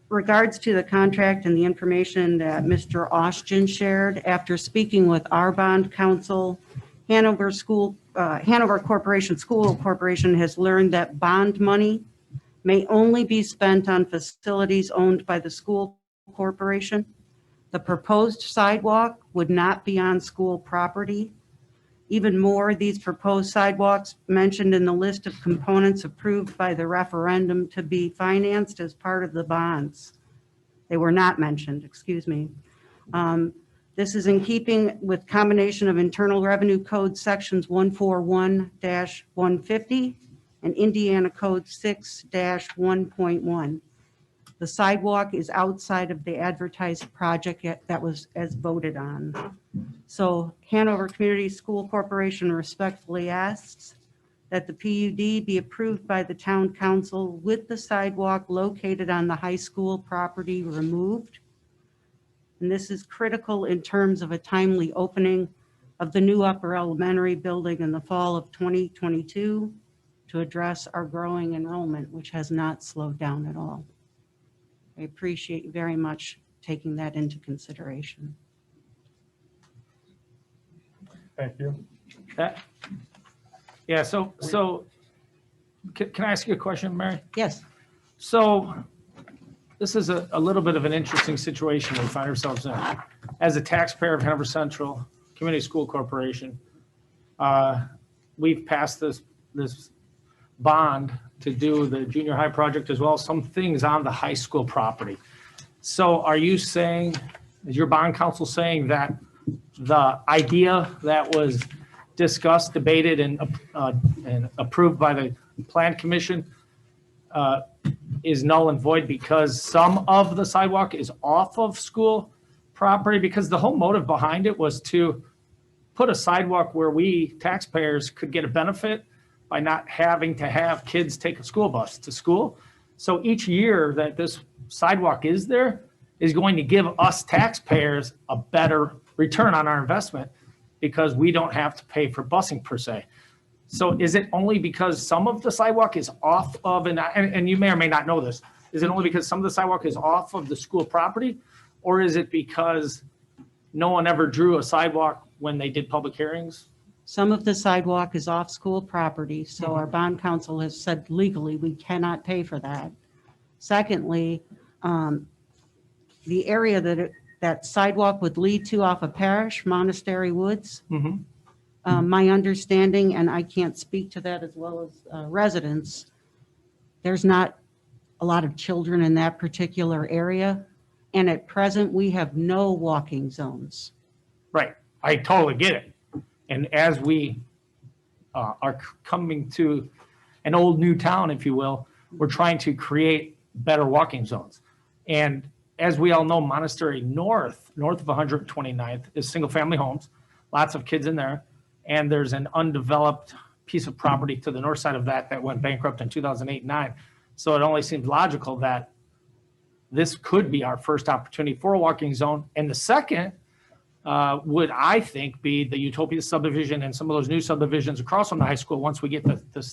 regards to the contract and the information that Mr. Austin shared, after speaking with our bond counsel, Hanover Corporation School Corporation has learned that bond money may only be spent on facilities owned by the school corporation. The proposed sidewalk would not be on school property. Even more, these proposed sidewalks mentioned in the list of components approved by the referendum to be financed as part of the bonds. They were not mentioned, excuse me. This is in keeping with combination of Internal Revenue Code sections 141-150 and Indiana Code 6-1.1. The sidewalk is outside of the advertised project that was as voted on. So Hanover Community School Corporation respectfully asks that the PUD be approved by the town council with the sidewalk located on the high school property removed. And this is critical in terms of a timely opening of the new upper elementary building in the fall of 2022 to address our growing enrollment, which has not slowed down at all. I appreciate you very much taking that into consideration. Thank you. Yeah, so can I ask you a question, Mary? Yes. So this is a little bit of an interesting situation we find ourselves in. As a taxpayer of Hanover Central Community School Corporation, we've passed this bond to do the junior high project as well as some things on the high school property. So are you saying, is your bond counsel saying that the idea that was discussed, debated, and approved by the Plan Commission is null and void because some of the sidewalk is off of school property? Because the whole motive behind it was to put a sidewalk where we taxpayers could get a benefit by not having to have kids take a school bus to school. So each year that this sidewalk is there is going to give us taxpayers a better return on our investment because we don't have to pay for busing per se. So is it only because some of the sidewalk is off of, and you may or may not know this, Is it only because some of the sidewalk is off of the school property? Or is it because no one ever drew a sidewalk when they did public hearings? Some of the sidewalk is off school property, so our bond counsel has said legally we cannot pay for that. Secondly, the area that sidewalk would lead to off of Parish, Monastery Woods, my understanding, and I can't speak to that as well as residents, there's not a lot of children in that particular area. And at present, we have no walking zones. Right, I totally get it. And as we are coming to an old new town, if you will, we're trying to create better walking zones. And as we all know, Monastery north of 129th is single-family homes, lots of kids in there. And there's an undeveloped piece of property to the north side of that went bankrupt in 2008-9. So it only seems logical that this could be our first opportunity for a walking zone. And the second would, I think, be the Utopia subdivision and some of those new subdivisions across from the high school once we get the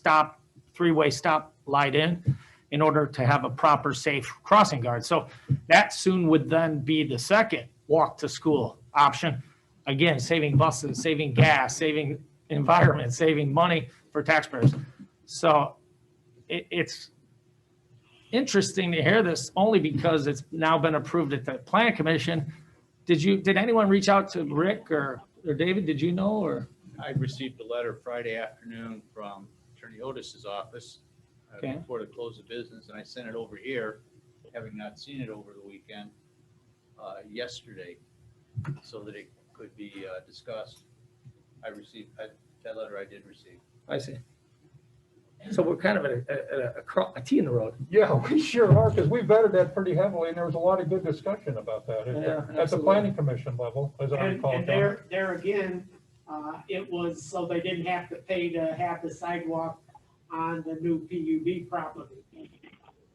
three-way stop light in order to have a proper, safe crossing guard. So that soon would then be the second walk to school option. Again, saving buses, saving gas, saving environment, saving money for taxpayers. So it's interesting to hear this only because it's now been approved at the Plan Commission. Did anyone reach out to Rick or David? Did you know, or? I received a letter Friday afternoon from Attorney Otis's office before the close of business, and I sent it over here, having not seen it over the weekend, yesterday, so that it could be discussed. I received that letter. I did receive. I see. So we're kind of at a T in the road. Yeah, we sure are, because we vetted that pretty heavily, and there was a lot of good discussion about that at the planning commission level, as I recall. And there again, it was so they didn't have to pay to have the sidewalk on the new PUD property.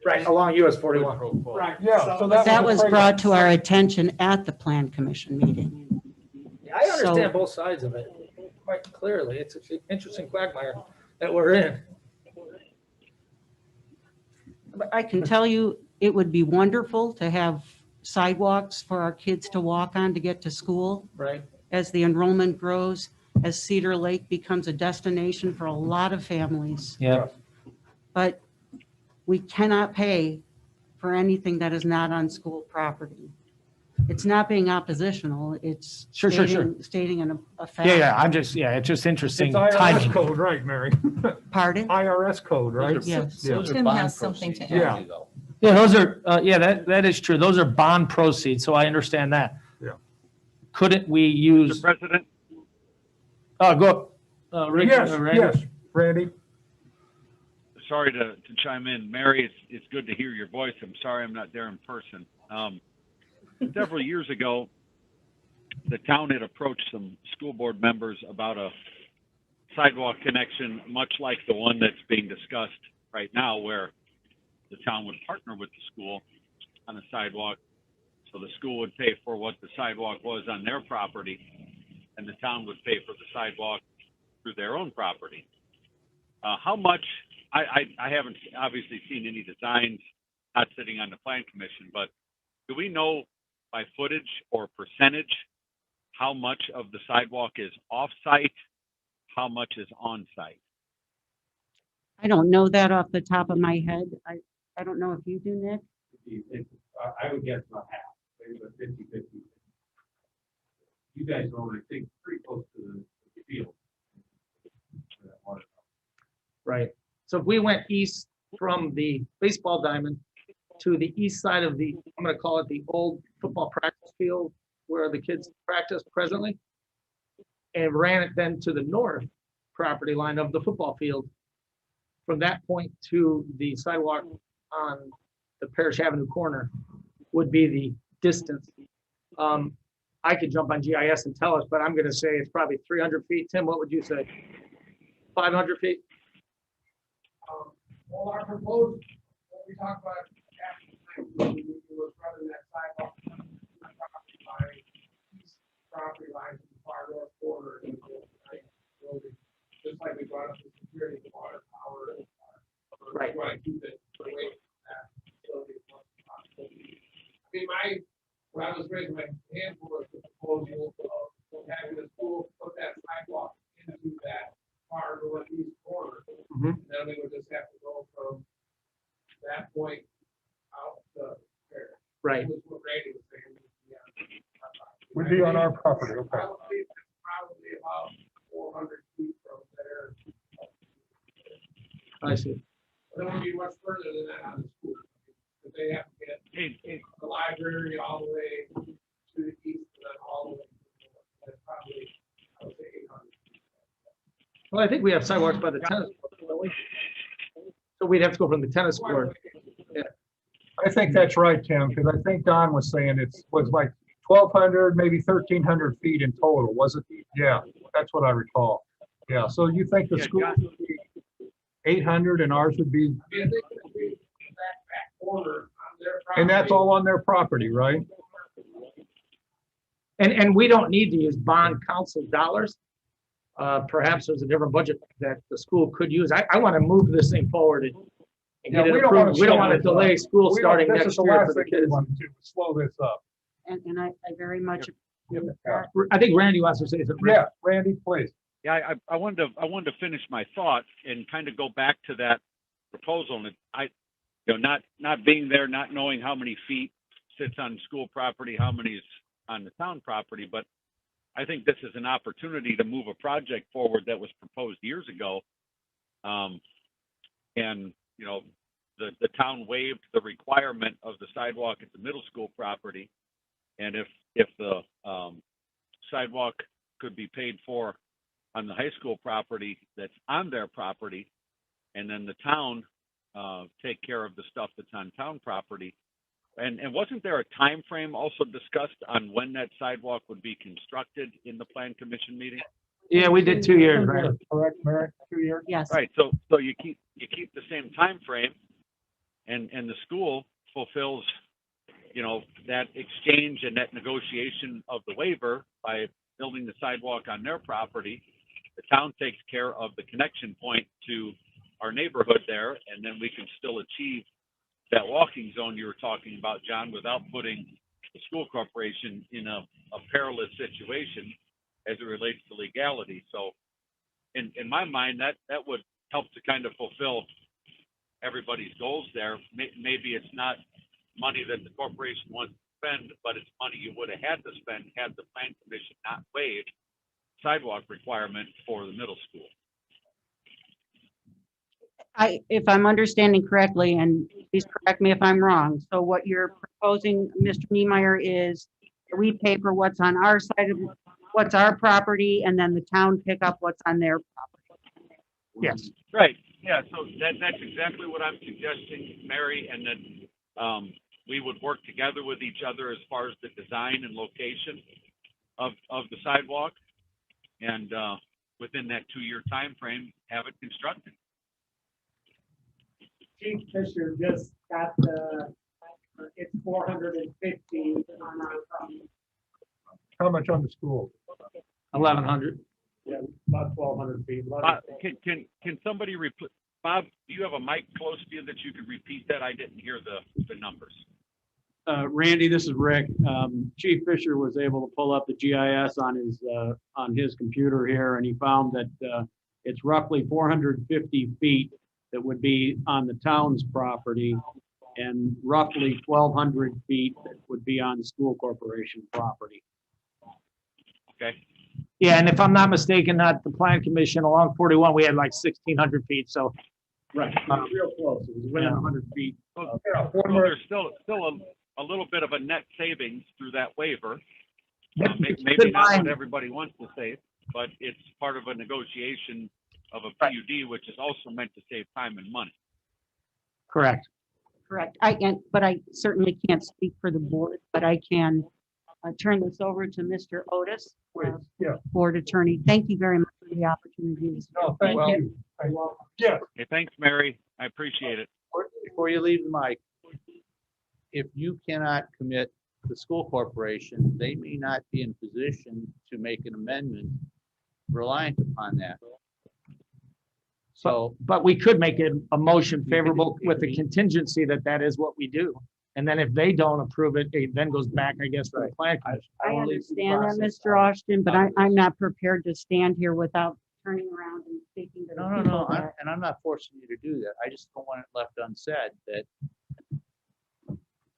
Right, along US 41. Right. Yeah, so That was a brought to our attention at the Plan Commission meeting. I understand both sides of it quite clearly. It's an interesting quagmire that we're in. But I can tell you, it would be wonderful to have sidewalks for our kids to walk on to get to school. Right. As the enrollment grows, as Cedar Lake becomes a destination for a lot of families. Yeah. But we cannot pay for anything that is not on school property. It's not being oppositional, it's Sure. stating a fact. It's just interesting It's IRS timing. code, right, Mary? Pardon? IRS code, right? Yes. Tim has something to add. Yeah. Yeah, those are, that is true. Those are bond proceeds, so I understand that. Yeah. Couldn't we use, Mr. President, go, Rick? Yes, Randy. sorry to chime in. Mary, it's good to hear your voice. I'm sorry I'm not there in person. Several years ago, the town had approached some school board members about a sidewalk connection, much like the one that's being discussed right now, where the town would partner with the school on a sidewalk. So the school would pay for what the sidewalk was on their property, and the town would pay for the sidewalk through their own property. How much, I haven't obviously seen any designs, not sitting on the plan commission, but do we know by footage or percentage how much of the sidewalk is off-site, how much is on-site? I don't know that off the top of my head. I don't know if you do, Nick. I would guess about half, maybe about 50-50. You guys own, I think, pretty close to the field. Right. So if we went east from the baseball diamond to the east side of I'm going to call it the old football practice field where the kids practice presently, and ran it then to the north property line of the football field, from that point to the sidewalk on the Parish Avenue corner would be the distance. I could jump on GIS and tell us, but I'm going to say it's probably 300 feet. Tim, what would you say? 500 feet? Well, our proposed, what we talked about was running that sidewalk property line to the far north corner. Just like we brought up the security, the water power. Right. Want to keep it away from that facility when I was raising my hand for the proposal of having the school put that sidewalk into that far northeast corner. Mhm. Then we would just have to go from that point out to there. Right. That was what Randy was saying. Yeah. Would be on our property, okay. Probably about 400 feet from there. I see. But it would be much further than that on the school. Because they have to get the library all the way to the east and then all the way to the north. That's probably, I would say 800 feet. Well, I think we have sidewalks by the tennis court, don't we? So we'd have to go from the tennis court. I think that's right, Tim, because I think Don was saying was like 1,200, maybe 1,300 feet in total, was it? Yeah, that's what I recall. Yeah, so you think the Yeah, school John- would be 800 and ours would be, I mean, I think it would be that back corner on their property. and that's all on their property, right? And we don't need to use bond council dollars. Perhaps there's a different budget that the school could use. I want to move this thing forward and Yeah, get it we don't wanna approved. We don't slow want to this up. delay school We don't- starting this is next the year last for the thing we kids. want to do, slow this up. And I very much, I think Randy wants to say something. Yeah, Randy, please. Yeah, I wanted to finish my thought and kind of go back to that proposal. And not being there, not knowing how many feet sits on school property, how many is on the town property, but I think this is an opportunity to move a project forward that was proposed years ago. And the town waived the requirement of the sidewalk at the middle school property. And if the sidewalk could be paid for on the high school property that's on their property, and then the town take care of the stuff that's on town property. And wasn't there a time frame also discussed on when that sidewalk would be constructed in the plan commission meeting? Yeah, we did 2 years, right? Correct, Mary, 2 years? yes. Right. So you keep the same time frame, and the school fulfills, that exchange and that negotiation of the waiver by building the sidewalk on their property. The town takes care of the connection point to our neighborhood there, and then we can still achieve that walking zone you were talking about, John, without putting the school corporation in a perilous situation as it relates to legality. So in my mind, that would help to kind of fulfill everybody's goals there. Maybe it's not money that the corporation wants to spend, but it's money you would have had to spend had the plan commission not waived sidewalk requirement for the middle school. If I'm understanding correctly, and please correct me if I'm wrong, so what you're proposing, Mr. Niemeyer, is we pay for what's on our side of, what's our property, and then the town pick up what's on their property. Yes. Right. Yeah. So that's exactly what I'm suggesting, Mary, and then we would work together with each other as far as the design and location of the sidewalk, and within that 2-year time frame, have it constructed. Chief Fisher just got it's 450 on our property. How much on the school? 1,100. Yeah, about 1,200 feet. Can somebody repeat? Bob, do you have a mic close to you that you could repeat that? I didn't hear the numbers. Randy, this is Rick. Chief Fisher was able to pull up the GIS on his computer here, and he found that it's roughly 450 feet that would be on the town's property, and roughly 1,200 feet that would be on the school corporation property. Okay. Yeah, and if I'm not mistaken, at the plan commission along 41, we had like 1,600 feet, so. Right, real close. It was within 100 feet. So there's still a little bit of a net savings through that waiver. Maybe not what everybody wants to save, but it's part of a negotiation of a PUD, which is also meant to save time and money. Correct. Correct. But I certainly can't speak for the board, but I can turn this over to Mr. Otis, Yeah. board attorney. Thank you very much for the opportunity. No, thank you. Yeah. Hey, thanks, Mary. I appreciate it. Before you leave the mic, if you cannot commit the school corporation, they may not be in position to make an amendment reliant upon that. So, But we could make it a motion favorable with the contingency that is what we do. And then if they don't approve it, it then goes back, I guess, to the plan commission. I understand that, Mr. Austin, but I'm not prepared to stand here without turning around and speaking to the No, people I- that. and I'm not forcing you to do that. I just don't want it left unsaid that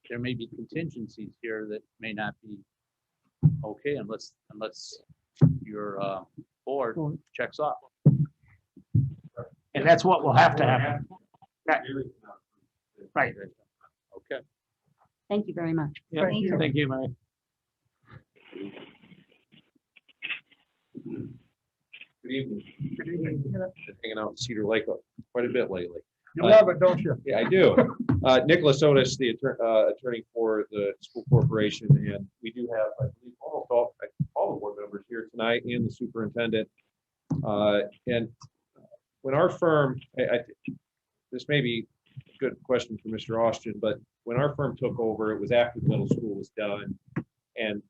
there may be contingencies here that may not be okay unless your board checks off. And that's what will have to happen. Right. Okay. Thank you very much. Yeah, thank you, Mary. Good evening. Been hanging out in Cedar Lake quite a bit lately. You love it, don't you? Yeah, I do. Nicholas Otis, the attorney for the school corporation, and we do have, I believe, almost all the board members here tonight and the superintendent. And when our firm, this may be a good question for Mr. Austin, but when our firm took over, it was after the middle school was done. And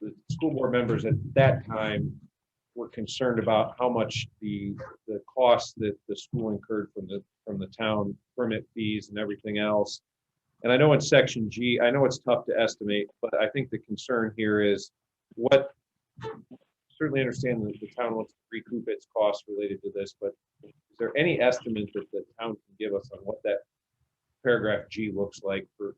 the school board members at that time were concerned about how much the costs that the school incurred from the town permit fees and everything else. And I know in section G, I know it's tough to estimate, but I think the concern here is certainly understand that the town wants to recoup its costs related to this, but is there any estimate that the town can give us on what that paragraph G looks like for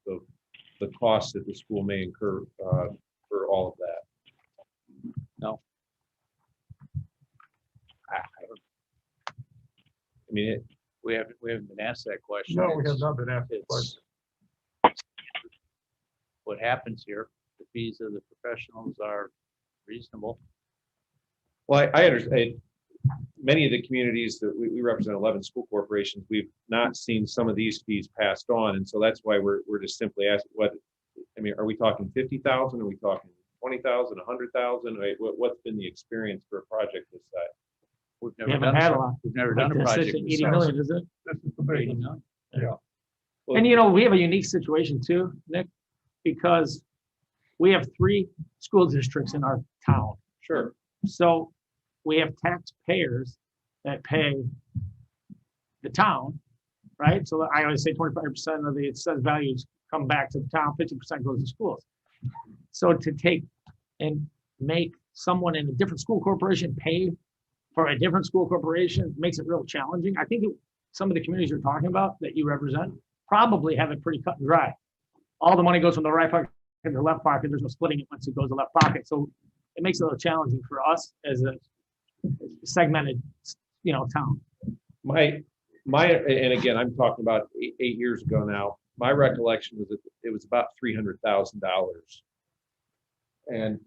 the costs that the school may incur for all of that? No. I mean, We haven't been asked that question. No, we have not been asked that It's what happens here. The fees of the professionals are reasonable. well, I understand. Many of the communities that we represent, 11 school corporations, we've not seen some of these fees passed on. And so that's why we're just simply asking are we talking 50,000? Are we talking 20,000, 100,000? What's been the experience for a project this size? We've We never haven't done had a a lot. We've never done a project. 80 this million, is it? This is the big size. one. 80 million. Well, And we have a unique situation too, Nick, because we have 3 school districts in our town. Sure. So we have taxpayers that pay the town, right? So I always say 25% of the assessed values come back to the town, 50% goes to schools. So to take and make someone in a different school corporation pay for a different school corporation makes it real challenging. I think some of the communities you're talking about that you represent probably have it pretty cut and dry. All the money goes from the right pocket to the left pocket. There's no splitting it once it goes to the left pocket. So it makes it a little challenging for us as a segmented, town. And again, I'm talking about 8 years ago now. My recollection was that it was about $300,000. And,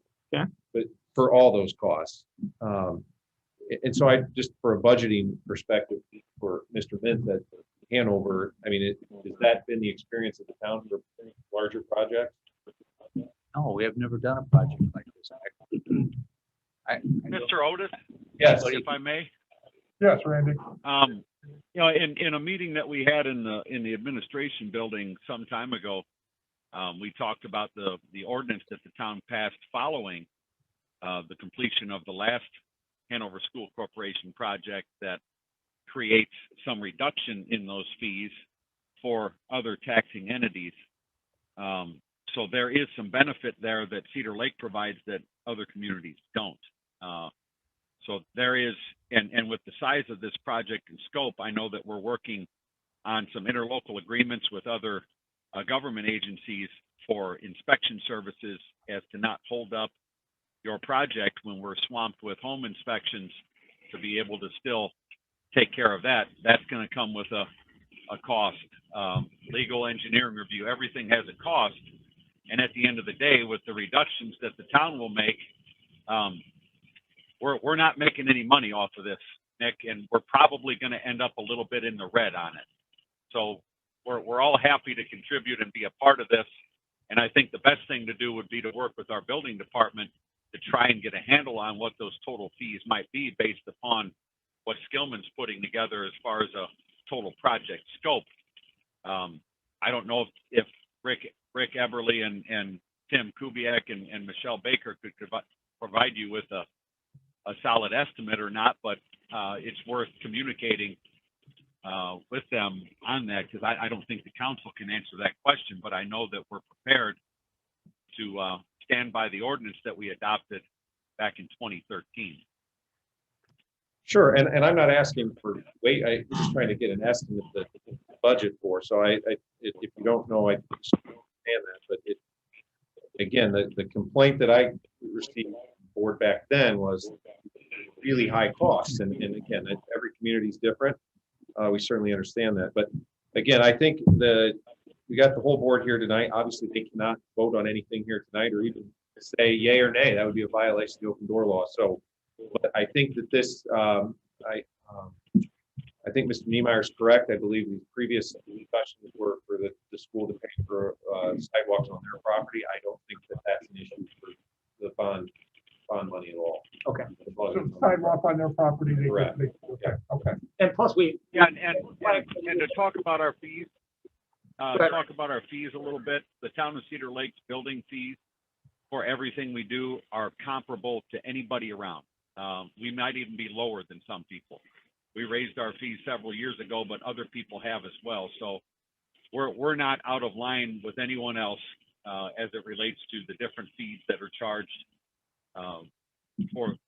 but for all those costs. And so just for a budgeting perspective for Mr. Mint at Hanover, has that been the experience of the town for larger projects? No, we have never done a project like this. Mr. Otis? Yes. If I may? Yes, Randy. In a meeting that we had in the administration building some time ago, we talked about the ordinance that the town passed following the completion of the last Hanover School Corporation project that creates some reduction in those fees for other taxing entities. So there is some benefit there that Cedar Lake provides that other communities don't. So there is, and with the size of this project and scope, I know that we're working on some interlocal agreements with other government agencies for inspection services as to not hold up your project when we're swamped with home inspections, to be able to still take care of that. That's going to come with a cost. Legal engineering review, everything has a cost. And at the end of the day, with the reductions that the town will make, we're not making any money off of this, Nick, and we're probably going to end up a little bit in the red on it. So we're all happy to contribute and be a part of this. And I think the best thing to do would be to work with our building department to try and get a handle on what those total fees might be based upon what Skillman's putting together as far as a total project scope. I don't know if Rick Eberly and Tim Kubiak and Michelle Baker could provide you with a solid estimate or not, but it's worth communicating with them on that, because I don't think the council can answer that question, but I know that we're prepared to stand by the ordinance that we adopted back in 2013. Sure, and I'm not asking for, I'm just trying to get an estimate of the budget for, so if you don't know, I understand that, but again, the complaint that I received from the board back then was really high costs, and again, every community is different. We certainly understand that, but again, I think we got the whole board here tonight. Obviously, they cannot vote on anything here tonight, or even say yay or nay. That would be a violation of the open door law. So, but I think that this, I think Mr. Niemeyer is correct. I believe the previous discussions were for the school to pay for sidewalks on their property. I don't think that that's an issue for the bond money at all. Okay. As long as it's on Sidewalk on their property. they Correct. get- Okay. And plus we, And to talk about our fees, ahead. talk about our fees a little bit. The town of Cedar Lake's building fees for everything we do are comparable to anybody around. We might even be lower than some people. We raised our fees several years ago, but other people have as well. So we're not out of line with anyone else as it relates to the different fees that are charged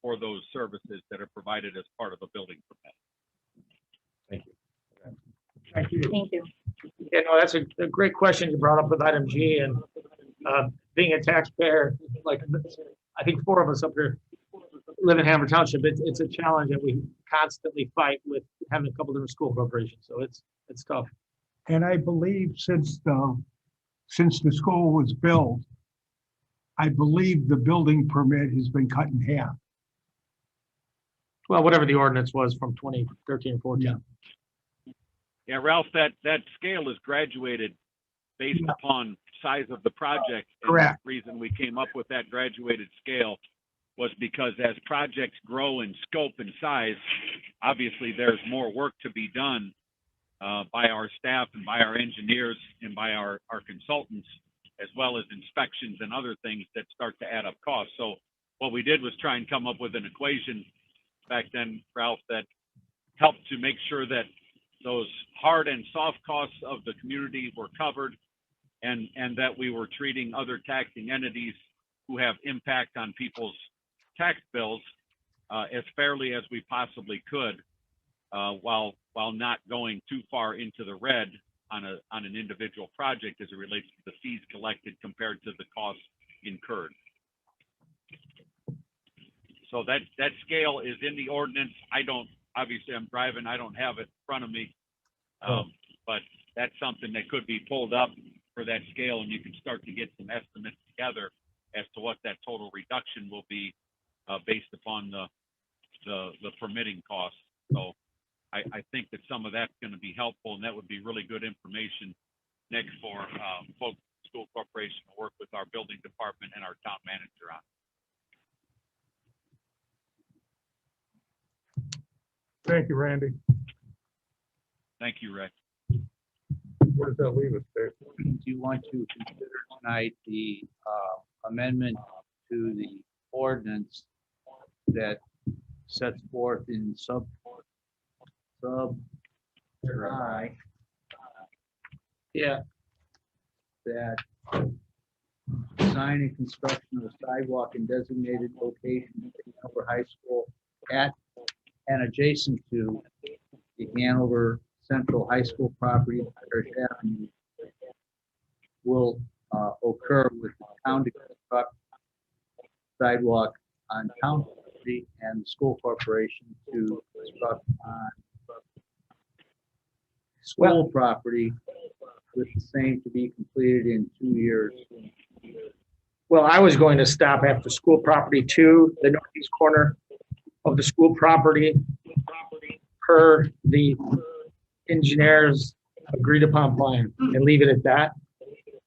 for those services that are provided as part of a building permit. Thank you. Thank you. Thank you. you know, that's a great question you brought up with item G, and being a taxpayer, like I think 4 of us up here live in Hanover Township. It's a challenge that we constantly fight with having a couple different school corporations. So it's tough. And I believe since the school was built, I believe the building permit has been cut in half. Well, whatever the ordinance was from 2013 or 14. Yeah, Ralph, that scale is graduated based upon size of the project. And Correct. the reason we came up with that graduated scale was because as projects grow in scope and size, obviously there's more work to be done by our staff and by our engineers and by our consultants, as well as inspections and other things that start to add up costs. So what we did was try and come up with an equation back then, Ralph, that helped to make sure that those hard and soft costs of the community were covered, and that we were treating other taxing entities who have impact on people's tax bills as fairly as we possibly could, while not going too far into the red on an individual project as it relates to the fees collected compared to the costs incurred. So that scale is in the ordinance. Obviously I'm driving, I don't have it in front of me, but that's something that could be pulled up for that scale, and you can start to get some estimates together as to what that total reduction will be based upon the permitting costs. So I think that some of that's going to be helpful, and that would be really good information next for folks at the school corporation to work with our building department and our town manager on. Thank you, Randy. Thank you, Rick. Where does that leave us, Dave? Do you want to consider tonight the amendment to the ordinance that sets forth in sub I Yeah. that design and construction of a sidewalk in designated locations at Hanover High School at and adjacent to the Hanover Central High School property, Parish Avenue, will occur with the town to construct sidewalk on town property and the school corporation to construct on school property, with the same to be completed in 2 years. Well, I was going to stop after school property 2, the northeast corner of the school property, per the engineer's agreed upon plan, and leave it at that.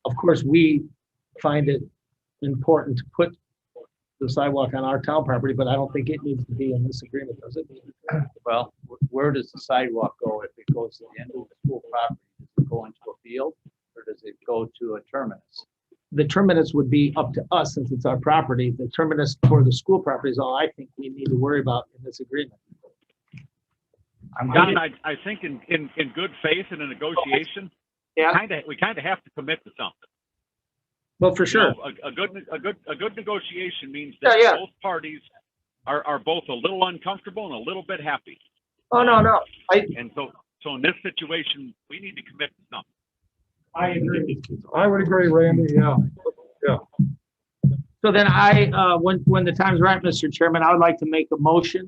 Of course, we find it important to put the sidewalk on our town property, but I don't think it needs to be in this agreement, does it? Well, where does the sidewalk go if it goes to the end of the school property? Does it go into a field, or does it go to a terminus? The terminus would be up to us since it's our property. The terminus for the school property is all I think we need to worry about in this agreement. I'm Don, done. I think in good faith in a negotiation, Yeah, we kind of have to commit to something. well, for You sure. know, a good negotiation means Yeah, that yeah. both parties are both a little uncomfortable and a little bit happy. Oh, no. And so in this situation, we need to commit to something. I agree. I would agree, Randy, yeah. So then when the time's right, Mr. Chairman, I would like to make a motion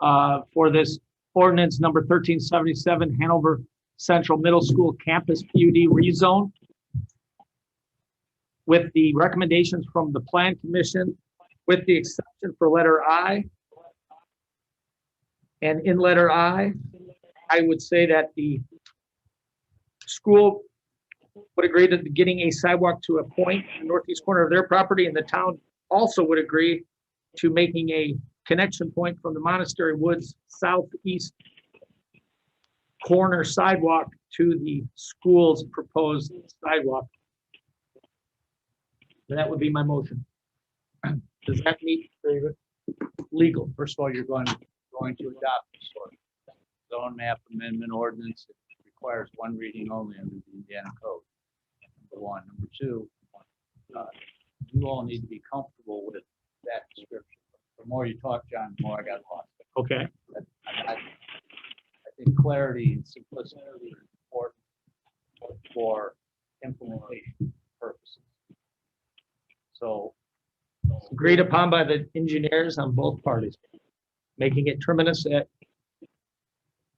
for this ordinance number 1377, Hanover Central Middle School Campus PUD rezone with the recommendations from the Plan Commission, with the exception for letter I. And in letter I would say that the school would agree to getting a sidewalk to a point in the northeast corner of their property, and the town also would agree to making a connection point from the Monastery Woods southeast corner sidewalk to the school's proposed sidewalk. And that would be my motion. Does that meet legal? First of all, you're going to adopt this ordinance. Zone map amendment ordinance. It requires one reading only under the Indiana code. Number one. Number two, you all need to be comfortable with that description. The more you talk, John, the more I got lost. Okay. I think clarity and simplicity are important for implementation purposes. So Agreed upon by the engineers on both parties, making it terminus at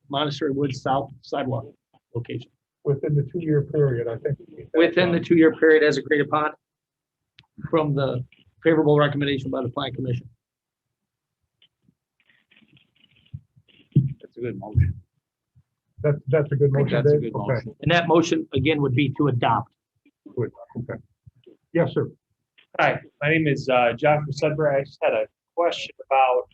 Monastery Woods South sidewalk location. Within the 2-year period, I think. Within the 2-year period as agreed upon from the favorable recommendation by the Plan Commission. that's a good motion. That's a good motion, That's a Dave? good Okay, motion. And that motion, again, would be to adopt. good, okay. Yes, sir. Hi, my name is Joshua Sudbury. I just had a question about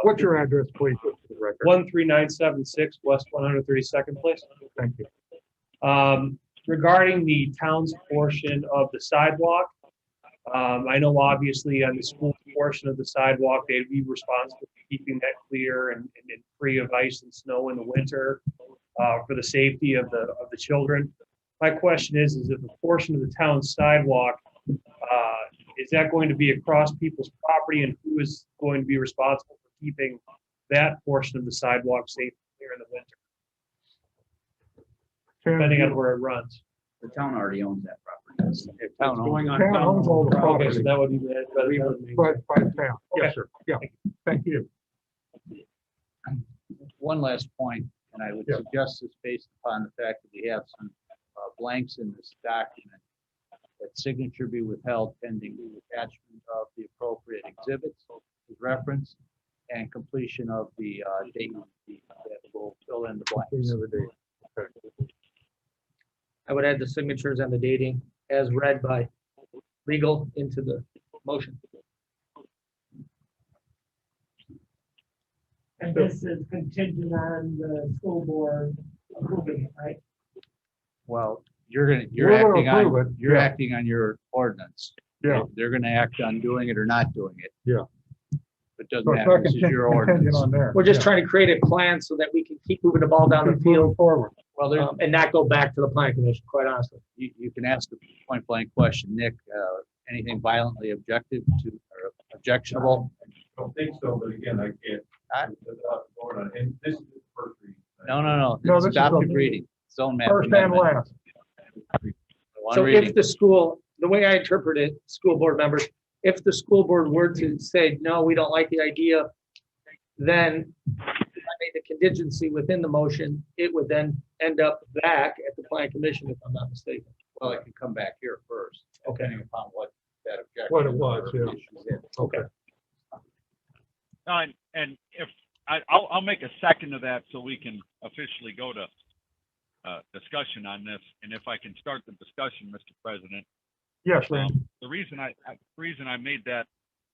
What's your address, please, for the record? 13976 West 132nd Place. Thank you. Regarding the town's portion of the sidewalk, I know obviously on the school portion of the sidewalk, they'd be responsible for keeping that clear and free of ice and snow in the winter for the safety of the children. My question is if a portion of the town's sidewalk, is that going to be across people's property, and who is going to be responsible for keeping that portion of the sidewalk safe here in the winter, depending on where it runs? The town already owns that property. It's going on. Town owns all the Okay, property. so that would be that. By the town, yes, sir, yeah, thank you. One last point, and I would Yeah. suggest this based upon the fact that we have some blanks in this document, that signature be withheld pending the attachment of the appropriate exhibits as reference and completion of the date that will fill in the blanks. I would add the signatures and the dating as read by legal into the motion. And this is contingent on the school board approving it, right? Well, you're We're gonna approve it, yeah. acting on your ordinance. Yeah. They're gonna act on doing it or not doing it. Yeah. It doesn't So it's matter, not this is your contingent ordinance. on there. We're just Yeah. trying to create a plan so that we can keep moving the ball down the Keep moving field forward. Well, there, and not go back to the Plan Commission, quite honestly. you can ask the point blank question, Nick, anything violently objective to, or objectionable? I don't think so, but again, I can't. I- And this is the first reading. No, No, it's this is adopted a- reading, zone map. First and amendment. last. One So reading. if the school, the way I interpret it, school board members, if the school board were to say, no, we don't like the idea, then I made the contingency within the motion, it would then end up back at the Plan Commission, if I'm not mistaken. Well, it can come back here first, depending upon what that objection. What it was, or yeah. issue is. Okay. And if I'll make a second of that so we can officially go to discussion on this. And if I can start the discussion, Mr. President, Yes, Randy. the reason I made that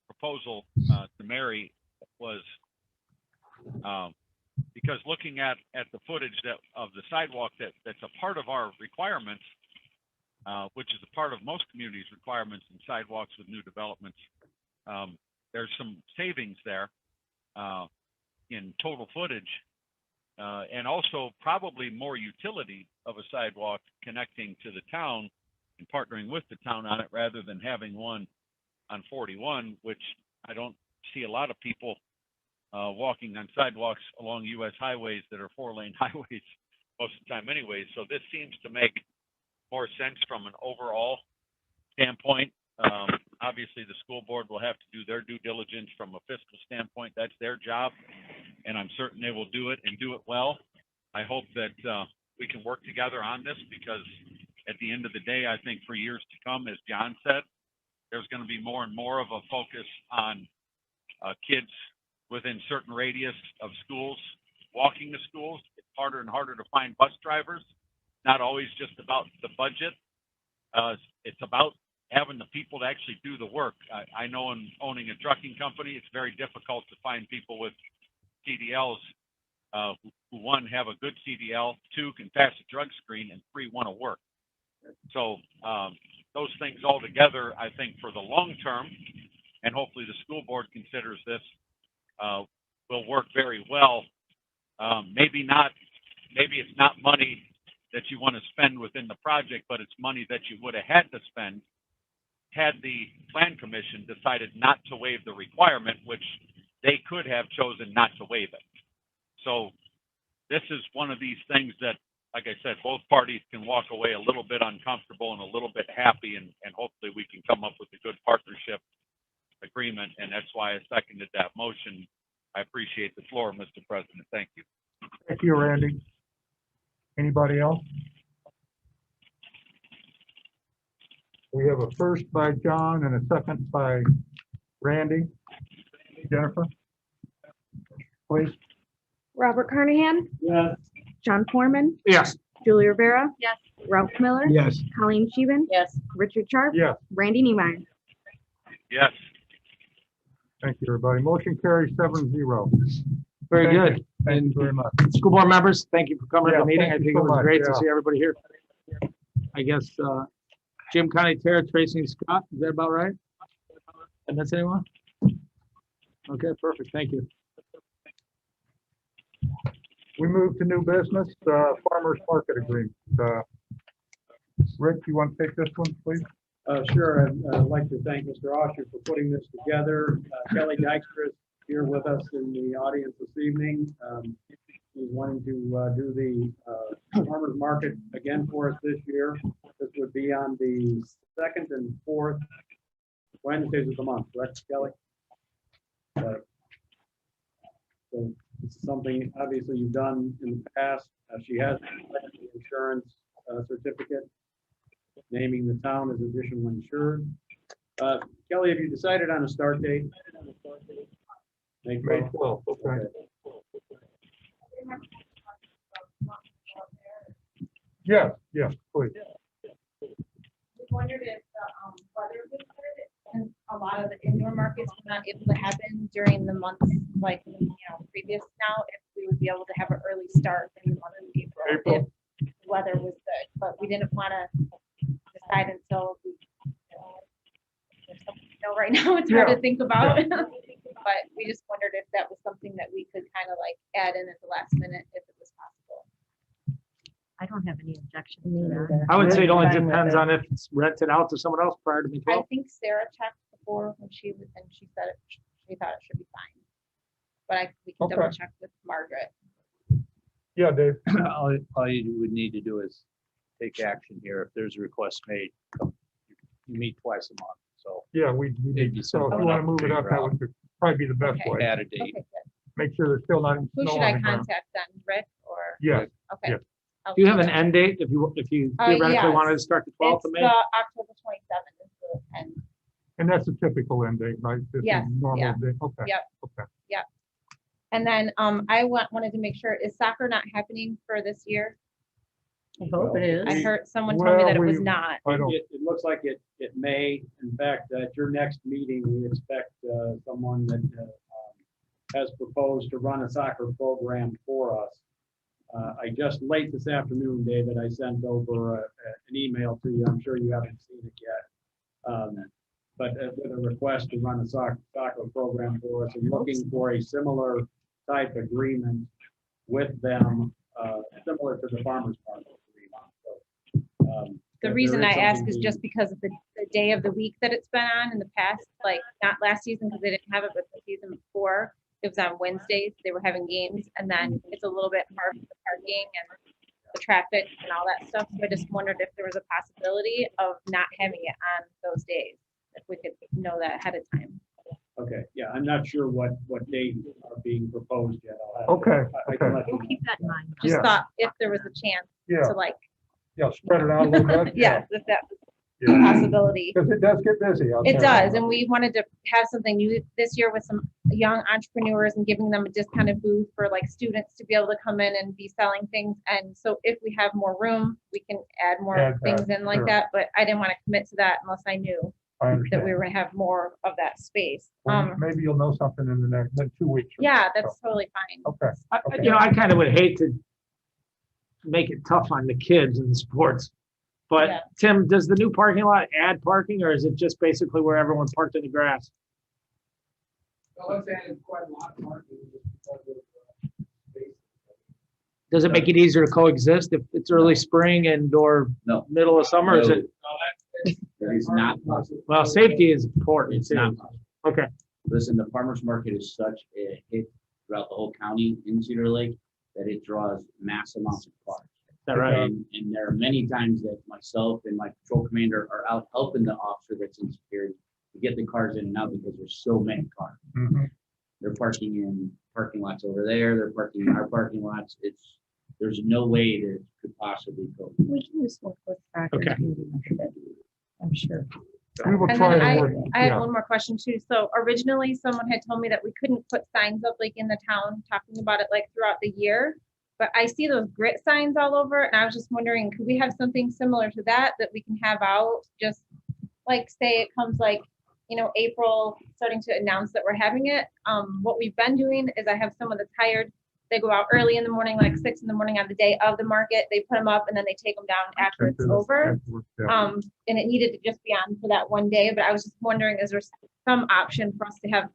proposal to Mary was because looking at the footage of the sidewalk that's a part of our requirements, which is a part of most communities' requirements in sidewalks with new developments, there's some savings there in total footage and also probably more utility of a sidewalk connecting to the town and partnering with the town on it rather than having one on 41, which I don't see a lot of people walking on sidewalks along U.S. highways that are 4-lane highways most of the time anyway. So this seems to make more sense from an overall standpoint. Obviously, the school board will have to do their due diligence from a fiscal standpoint. That's their job, and I'm certain they will do it and do it well. I hope that we can work together on this because at the end of the day, I think for years to come, as John said, there's going to be more and more of a focus on kids within certain radius of schools walking to schools. It's harder and harder to find bus drivers. Not always just about the budget. It's about having the people to actually do the work. I know in owning a trucking company, it's very difficult to find people with CDLs who one, have a good CDL, two, can pass a drug screen, and three, want to work. So those things all together, I think for the long term, and hopefully the school board considers this, will work very well. Maybe it's not money that you want to spend within the project, but it's money that you would have had to spend had the plan commission decided not to waive the requirement, which they could have chosen not to waive it. So this is one of these things that, like I said, both parties can walk away a little bit uncomfortable and a little bit happy, and hopefully we can come up with a good partnership agreement, and that's why I seconded that motion. I appreciate the floor, Mr. President. Thank you. Thank you, Randy. Anybody else? We have a first by John and a second by Randy. Jennifer, please. Robert Carnahan, Yes. John Foreman, Yes. Julie Rivera, Yes. Ralph Miller, Yes. Colleen Scheven, Yes. Richard Sharp, Yes. Randy Niemeyer. Yes. Thank you, everybody. Motion carries 7-0. Very Thank good. you. Thank you very much. School board members, thank you for coming to Yeah, the meeting. thank I you think so it was much, great yeah. to see everybody here. I guess Jim County Terra, Tracy and Scott, is that about right? And that's anyone? Okay, perfect. Thank you. We move to new business, farmers market agreement. Rick, you want to take this one, please? Sure. I'd like to thank Mr. Osher for putting this together. Kelly Dykstra is here with us in the audience this evening. He's wanting to do the farmers market again for us this year. This would be on the 2nd and 4th Wednesdays of the month, correct, Kelly? So this is something obviously you've done in the past. She has the insurance certificate naming the town as additional insured. Kelly, have you decided on a start date? May 12th. Okay. Yes, please. Wondered if the weather was good and a lot of the indoor markets were not able to happen during the months like previous now, if we would be able to have an early start in the month of April. If the weather was good, but we didn't want to decide until right now it's hard to think about. But we just wondered if that was something that we could kind of like add in at the last minute if it was possible. I don't have any objection to that. I would say it only depends on if it's rented out to someone else prior to the I 12th. think Sarah checked before when she was, and she said she thought it should be fine. But we can double check with Margaret. Yeah, Dave. All you would need to do is take action here. If there's a request made, you meet twice a month. So Yeah, we It'd be need, so if simple you want to enough move to it up, figure that out. would probably be the best Okay. way. add a Okay, date. good. Make sure there's still not any Who snow should on I the ground. contact then, Rick or? Yeah, Okay. yeah. I'll Do you have do an that. end date if you theoretically yes. wanted to start the 12th It's of May? the October 27th is the end. And that's a typical end date, right? This is Yes, normal yeah. day. Okay. Yep. Okay. Yep. And then I wanted to make sure, is soccer not happening for this year? I hope it is. I heard someone told me that it was not. I don't, It looks like it may. In fact, at your next meeting, we expect someone that has proposed to run a soccer program for us. I just late this afternoon, David, I sent over an email to you. I'm sure you haven't seen it yet. But with a request to run a soccer program for us and looking for a similar type agreement with them, similar to the farmer's market. The reason I ask is just because of the day of the week that it's been on in the past, like not last season because they didn't have it, but the season before, it was on Wednesdays. They were having games, and then it's a little bit hard with the parking and the traffic and all that stuff. So I just wondered if there was a possibility of not having it on those days, if we could know that ahead of time. Okay, yeah, I'm not sure what days are being proposed yet. I'll have Okay, I can okay. let you We'll know. keep that in mind. Just Yeah. thought if there was a chance Yeah, to like, yeah, spread it out a little bit. yeah, if that was a Yeah. possibility. Because it does get busy out It there. does, and we wanted to have something new this year with some young entrepreneurs and giving them a discounted booth for like students to be able to come in and be selling things. And so if we have more room, we can add more Add that, things in like sure. that, but I didn't want to commit to that unless I knew I that understand. we were gonna have more of that space. Well, maybe you'll know something in the next 2 weeks. or Yeah, so. that's totally fine. Okay. You know, I kind of would hate to make it tough on the kids in sports. But Yeah. Tim, does the new parking lot add parking, or is it just basically where everyone parked in the grass? Well, it's added quite a lot of parking just because of space. Does it make it easier to coexist if it's early spring and or No. middle of summer? Is it, That is not possible. well, safety is important It's too. not possible. Okay, Listen, the farmer's market is such a hit throughout the whole county in Cedar Lake that it draws mass amounts of cars. is that right? And there are many times that myself and my patrol commander are out helping the officer that's in security to get the cars in and out because there's so many cars. Mhm. They're parking in parking lots over there, they're parking in our parking lots. There's no way that it could possibly go. We can just work with Dr. Okay. I'm sure. We will And try then and, I had yeah. one more question too. So originally someone had told me that we couldn't put signs up like in the town talking about it like throughout the year. But I see those grit signs all over and I was just wondering, could we have something similar to that we can have out? Just like say it comes like, you know, April, starting to announce that we're having it. What we've been doing is I have someone that's hired. They go out early in the morning, like 6 in the morning on the day of the market. They put them up and then they take them down after it's over. Yeah. And it needed to just be on for that one day, but I was just wondering, is there some option for us to have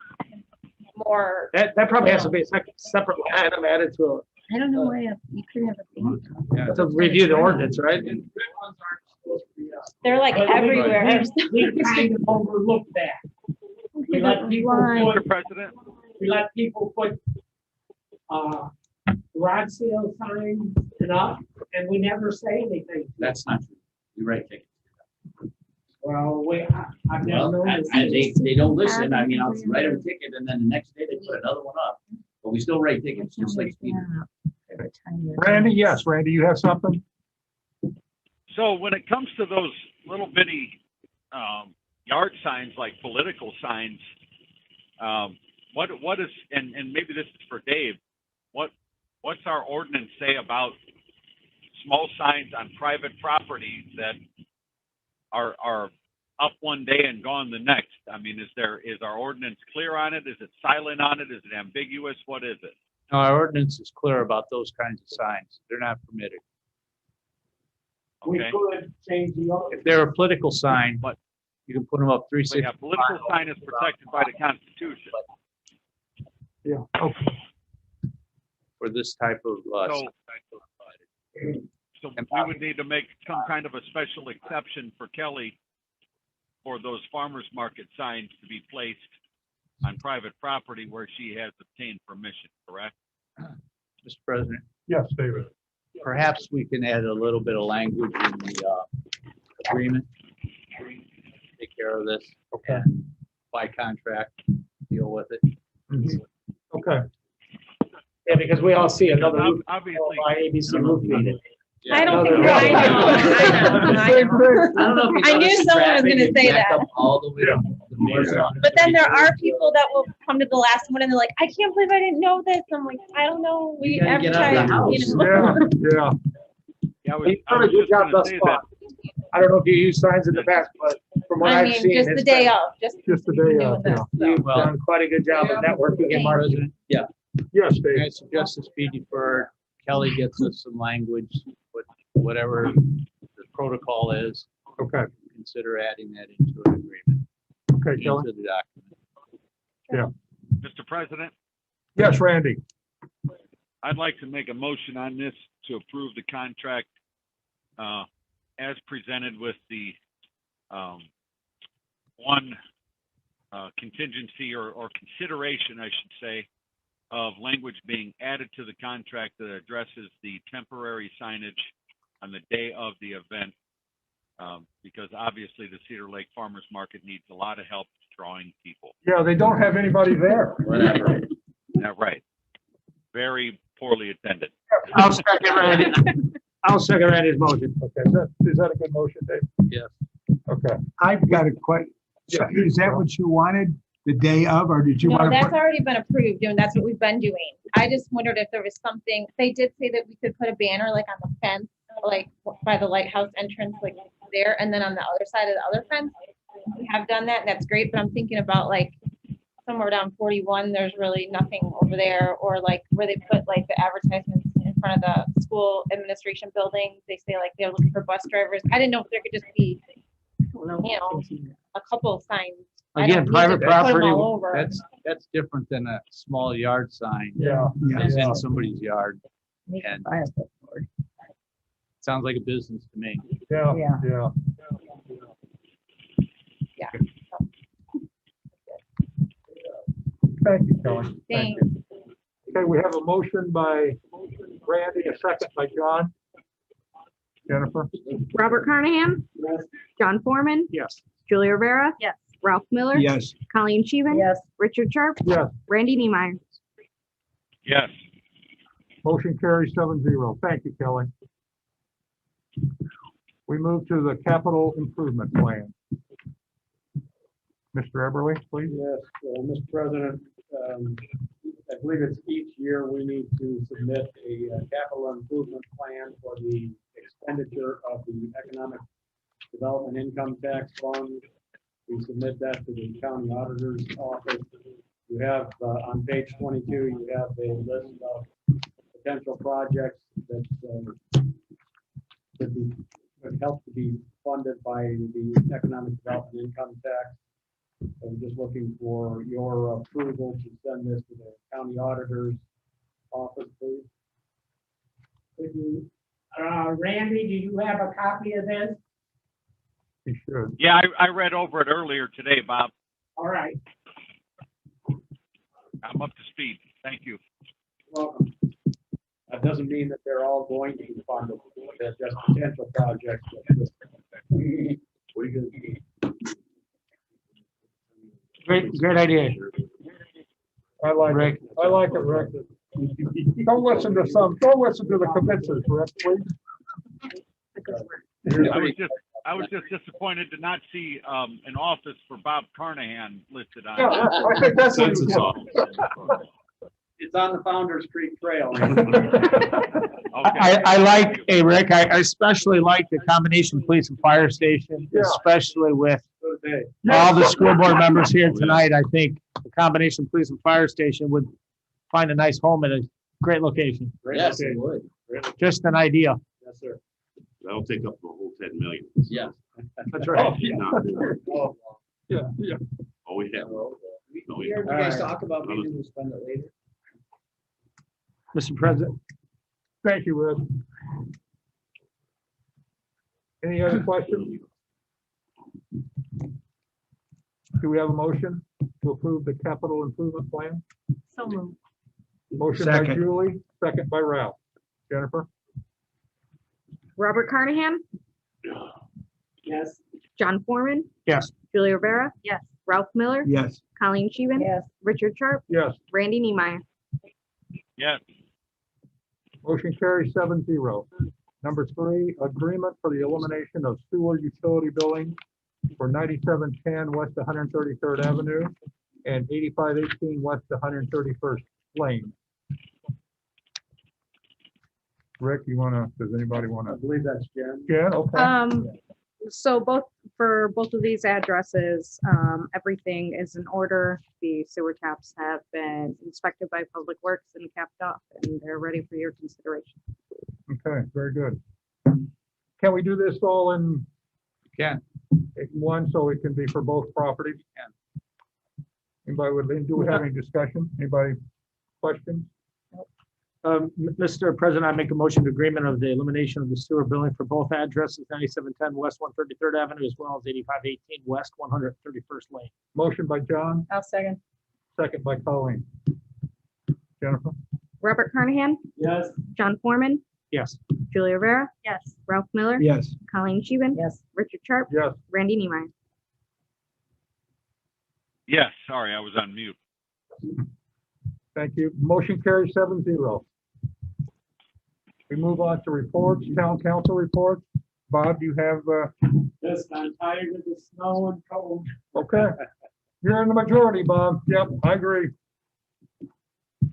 more? That probably has to be a separate line item added to I don't know why you couldn't have a. to review the ordinance, right? They're like everywhere. We kind of overlook that. We let people Mr. put, President, garage sale signs and up, and we never say anything. That's not true. You write tickets. Well, I've never Well, known. they don't listen. I mean, I'll write them a ticket and then the next day they put another one up. But we still write tickets, just like speed. Randy, yes, Randy, you have something? so when it comes to those little bitty yard signs, like political signs, what is, and maybe this is for Dave, what's our ordinance say about small signs on private property that are up one day and gone the next? I mean, is our ordinance clear on it? Is it silent on it? Is it ambiguous? What is it? No, our ordinance is clear about those kinds of signs. They're not permitted. We Okay. could change the order. If they're a political sign, But- you can put them up 360. Yeah, political sign is protected by the Constitution. Yeah. Okay. For this type of, So we would need to make some kind of a special exception for Kelly for those farmers market signs to be placed on private property where she has obtained permission, correct? Mr. President, Yes, David. perhaps we can add a little bit of language in the agreement. Take care of this. Okay. And by contract, deal with it. Mhm. Okay. Yeah, because we all see another roof Obviously, by ABC roof meeting. I don't think, Yeah. I know. I don't know. if you I knew noticed the someone was traffic gonna is say backed that. up all the way to the mayor's office. But then there are people that will come to the last one and they're like, I can't believe I didn't know this. I'm like, I don't know. We You gotta get out of the advertise, you house. know. Yeah, yeah, You've done a good job thus far. I don't know if you use signs in the past, but from what I I've mean, seen, just the it's day been- of, just. just the day of, doing yeah. this, you've so. Well- done quite a good job of networking and marketing. Yes, Can I Dave. suggest this be deferred? Kelly gets us some language, whatever the protocol is, Okay, consider adding that into an agreement, okay, Kelly. into the document. Mr. President, Yes, Randy. I'd like to make a motion on this to approve the contract as presented with the one contingency or consideration, I should say, of language being added to the contract that addresses the temporary signage on the day of the event, because obviously the Cedar Lake Farmers Market needs a lot of help drawing people. Yeah, they don't have anybody there. Whatever. Yeah, right. Very poorly attended. I'll second Randy's motion. Okay, is that a good motion, Dave? Yes. Okay. I've got a question. Is that what you wanted the day of, or did you No, want to that's put? already been approved, and that's what we've been doing. I just wondered if there was something, they did say that we could put a banner like on the fence, like by the lighthouse entrance, like there, and then on the other side of the other fence. We have done that, and that's great, but I'm thinking about like somewhere down 41, there's really nothing over there, or like where they put like the advertisements in front of the school administration building. They say like they're looking for bus drivers. I didn't know if there could just be, you know, a couple of signs. I Again, don't need private to put 'em property, all over. That's different than a small yard sign. Yeah. That's Yeah. in somebody's yard. And sounds like a business to me. Yeah, yeah. Yeah. Thank you, Kelly. Thanks. you. Okay, we have a motion by Randy, a second by John. Jennifer? Robert Carnahan? John Foreman? Yes. Julia Rivera? Yes. Ralph Miller? Yes. Colleen Scheven? Yes. Richard Sharp? Yes. Randy Niemeyer? Yes. Motion carries 7-0. Thank you, Kelly. We move to the capital improvement plan. Mr. Eberly, please. Yes, Mr. President, I believe it's each year we need to submit a capital improvement plan for the expenditure of the Economic Development Income Tax Fund. We submit that to the county auditor's office. You have, on page 22, you have a list of potential projects that would help to be funded by the Economic Development Income Tax. So I'm just looking for your approval to send this to the county auditor's office, please. Randy, do you have a copy of this? You should. Yeah, I read over it earlier today, Bob. All right. I'm up to speed. Thank you. Welcome. That doesn't mean that they're all going to be funded. They're just potential projects. Great idea. I like it. I like it, Rick. Don't listen to the commissioners, Rick, please. I was just disappointed to not see an office for Bob Carnahan listed on. Yeah, I think that's what it's It's on the Founders Creek Trail. I like, hey, Rick, I especially like the combination police and fire station, Yeah. especially with all the school board members here tonight. I think the combination police and fire station would find a nice home at a great location. Yes, it would. Just an idea. Yes, sir. That'll take up the whole 10 million. Yeah. That's right. Yeah, yeah. Oh, we have. You guys talk about maybe we'll spend it later. Mr. President. Thank you, Rick. Any other questions? Do we have a motion to approve the capital improvement plan? So moved. Motion by Second. Julie, second by Ralph. Jennifer? Robert Carnahan? Yes. John Foreman? Yes. Julia Rivera? Yes. Ralph Miller? Yes. Colleen Scheven? Yes. Richard Sharp? Yes. Randy Niemeyer? Yes. Motion carries 7-0. Number 3, agreement for the elimination of sewer utility billing for 9710 West 133rd Avenue and 8518 West 131st Lane. Rick, does anybody I wanna? believe that's Jen. Yeah, okay. So for both of these addresses, everything is in order. The sewer taps have been inspected by Public Works and capped off, and they're ready for your consideration. Okay, very good. Can we do this all in one, so it can be for both properties? Anybody do we have any discussion? Anybody questions? Mr. President, I make a motion to agreement of the elimination of the sewer billing for both addresses, 9710 West 133rd Avenue, as well as 8518 West 131st Lane. Motion by John, I'll second. second by Colleen. Jennifer? Robert Carnahan, Yes. John Foreman, Yes. Julia Rivera, Yes. Ralph Miller, Yes. Colleen Scheven, Yes. Richard Sharp, Yes. Randy Neimeyer. Yes, sorry, I was on mute. Thank you. Motion carries 7-0. We move on to reports, town council reports. Bob, you have, Just I'm tired of the snow and cold. okay. You're in the majority, Bob. Yep, I agree.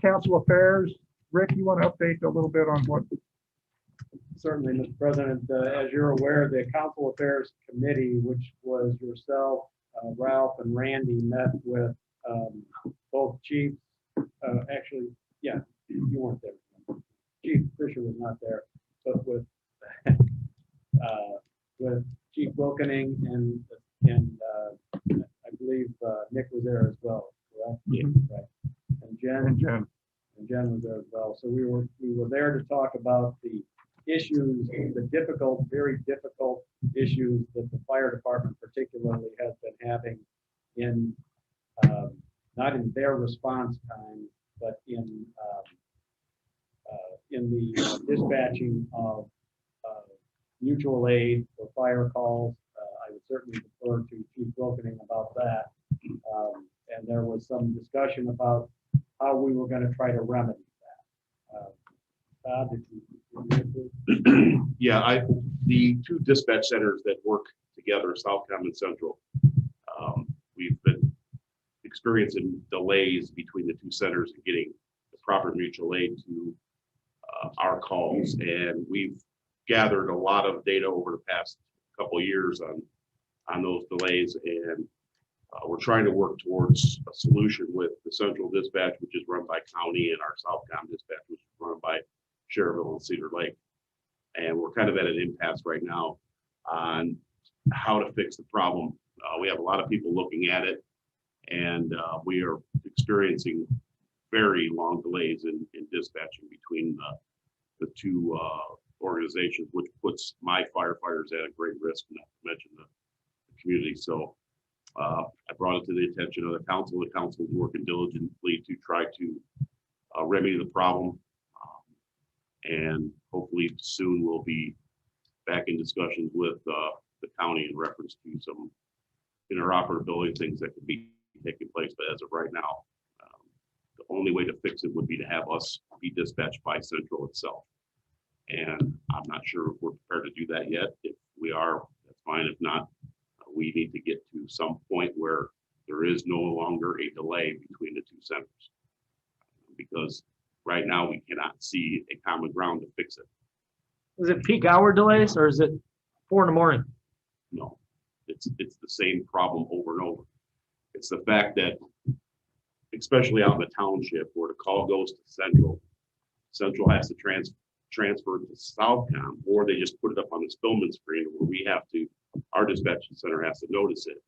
Council affairs. Rick, you want to update a little bit on what? Certainly, Mr. President, as you're aware, the Council Affairs Committee, which was yourself, Ralph, and Randy, met with both chiefs. Actually, yeah, you weren't there. Chief Fisher was not there, but with with Chief Wilkening and I believe Nick was there as well, correct? Yeah. Right. And Jen. Jen was there as well. So we were there to talk about the issues, the difficult, very difficult issues that the fire department particularly has been having in, not in their response time, but in the dispatching of mutual aid for fire calls. I would certainly defer to Chief Wilkening about that. And there was some discussion about how we were going to try to remedy that. Bob, did you? Yeah, the two dispatch centers that work together, Southcom and Central, we've been experiencing delays between the two centers and getting the proper mutual aid to our calls. And we've gathered a lot of data over the past couple of years on those delays. And we're trying to work towards a solution with the Central Dispatch, which is run by county, and our Southcom Dispatch, which is run by Cherville and Cedar Lake. And we're kind of at an impasse right now on how to fix the problem. We have a lot of people looking at it, and we are experiencing very long delays in dispatching between the two organizations, which puts my firefighters at a great risk, not to mention the community. So I brought it to the attention of the council. The council is working diligently to try to remedy the problem. And hopefully soon we'll be back in discussions with the county in reference to some interoperability things that could be taking place. But as of right now, the only way to fix it would be to have us be dispatched by Central itself. And I'm not sure if we're prepared to do that yet. If we are, that's fine. If not, we need to get to some point where there is no longer a delay between the two centers. Because right now we cannot see a common ground to fix it. Is it peak hour delays or is it 4 a.m? No, it's the same problem over and over. It's the fact that, especially out in the township where the call goes to Central has to transfer to Southcom, or they just put it up on the Spillman screen where we have to, our dispatch center has to notice it.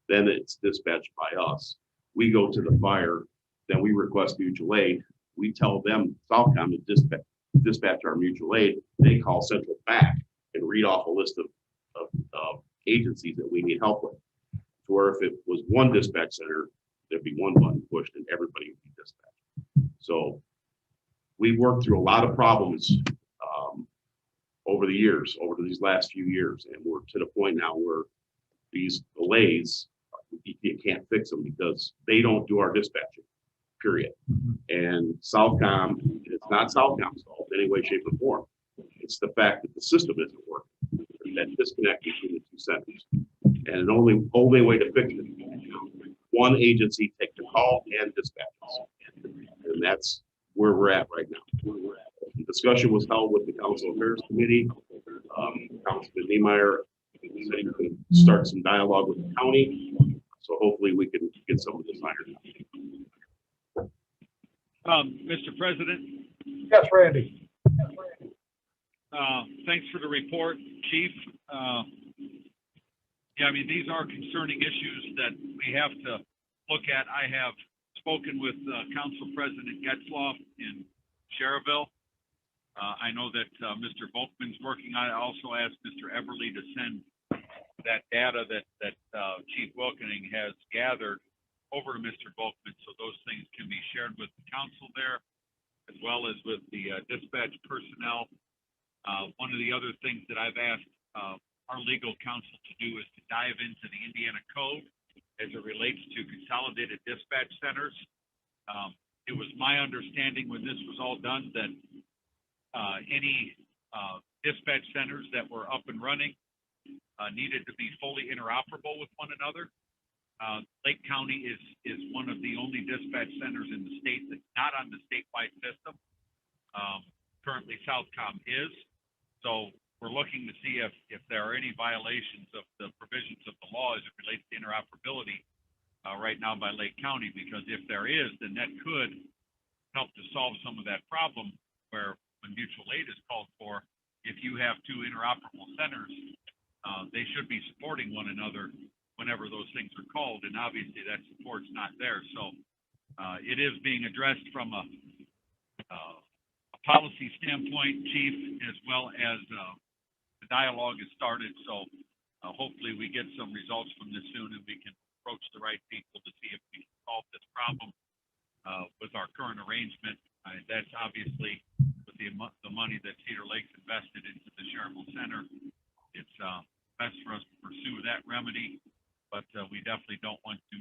Then it's dispatched by us. We go to the fire, then we request mutual aid. We tell them, Southcom, to dispatch our mutual aid. They call Central back and read off a list of agencies that we need help with. To where if it was one dispatch center, there'd be one button pushed and everybody would be dispatched. So we've worked through a lot of problems over the years, over these last few years, and we're to the point now where these delays, you can't fix them because they don't do our dispatching, period. And Southcom, it's not Southcom's fault in any way, shape, or form. It's the fact that the system isn't working, that disconnect between the two centers. And the only way to fix it, one agency take the call and dispatch. And that's where we're at right now. The discussion was held with the Council Affairs Committee. Councilman Niemeyer said he could start some dialogue with the county. So hopefully we can get some of this ironed out. Mr. President, Yes, Randy. thanks for the report, Chief. Yeah, I mean, these are concerning issues that we have to look at. I have spoken with Council President Getzloff in Cherville. I know that Mr. Volkman's working on it. I also asked Mr. Everly to send that data that Chief Wilkening has gathered over to Mr. Volkman, so those things can be shared with the council there, as well as with the dispatch personnel. One of the other things that I've asked our legal counsel to do is to dive into the Indiana code as it relates to consolidated dispatch centers. It was my understanding when this was all done that any dispatch centers that were up and running needed to be fully interoperable with one another. Lake County is one of the only dispatch centers in the state that's not on the statewide system. Currently, Southcom is. So we're looking to see if there are any violations of the provisions of the law as it relates to interoperability right now by Lake County, because if there is, then that could help to solve some of that problem where when mutual aid is called for, if you have two interoperable centers, they should be supporting one another whenever those things are called, and obviously that support's not there. So it is being addressed from a policy standpoint, Chief, as well as the dialogue has started. So hopefully we get some results from this soon and we can approach the right people to see if we can solve this problem with our current arrangement. That's obviously with the money that Cedar Lake's invested into the Cherville Center. It's best for us to pursue that remedy, but we definitely don't want to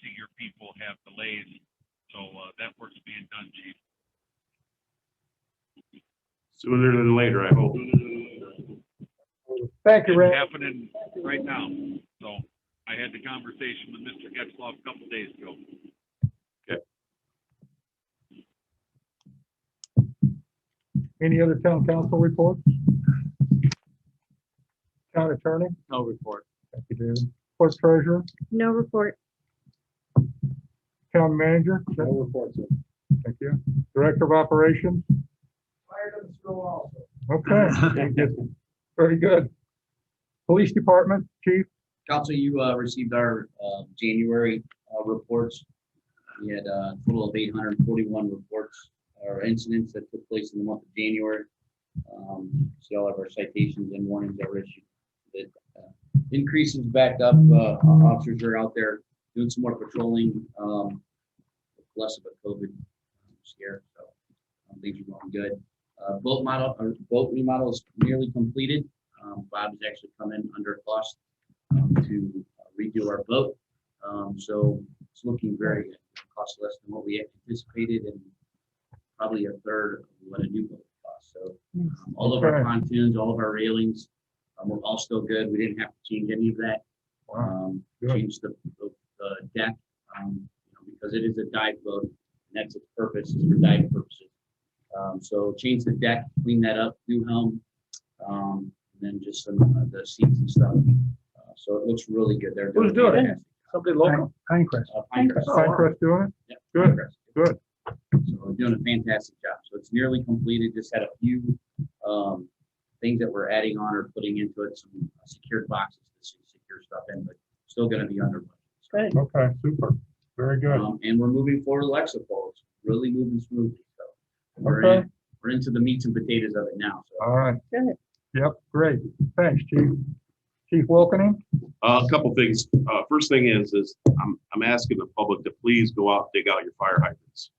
see your people have delays. So that work's being done, Chief. Sooner than later, I hope. Thank you, It's Ray. happening right now. So I had the conversation with Mr. Getzlaw a couple days ago. Any other town council reports? Town attorney? No report. Thank you, David. Clerk treasurer? No report. Town manager? No report, sir. Thank you. Director of operations? Fire to the school also. Okay. Very good. Police department, chief? Council, you received our January reports. We had a total of 841 reports or incidents that took place in the month of January. See all of our citations and warnings that were issued. The increases back up. Officers are out there doing some more patrolling. Less of a COVID scare, so things are going good. Boat remodel is nearly completed. Bob has actually come in under cost to redo our boat. So it's looking very good. Cost less than what we anticipated and probably a third of what a new boat costs. So all of our pontoons, all of our railings, we're all still good. We didn't have to change any of that. Changed the deck because it is a dive boat. And that's its purpose, is for diving purposes. So change the deck, clean that up, new helm, and then just some of the seats and stuff. So it looks really good. They're Who's doing it? fantastic. Somebody local? Pinecrest. Pinecrest. Pinecrest doing it? Yep, Good, Pinecrest. good. So we're doing a fantastic job. So it's nearly completed. Just had a few things that we're adding on or putting into it, some secured boxes to secure stuff in, but still going to be under budget. Good. Okay, super. Very good. And we're moving forward with Lexapol. It's really moving smoothly. So Okay. we're into the meats and potatoes of it now. So. All right. Yep, great. Thanks, Chief. Chief Wilkening? A couple things. First thing is I'm asking the public to please go out and dig out your fire hydrants.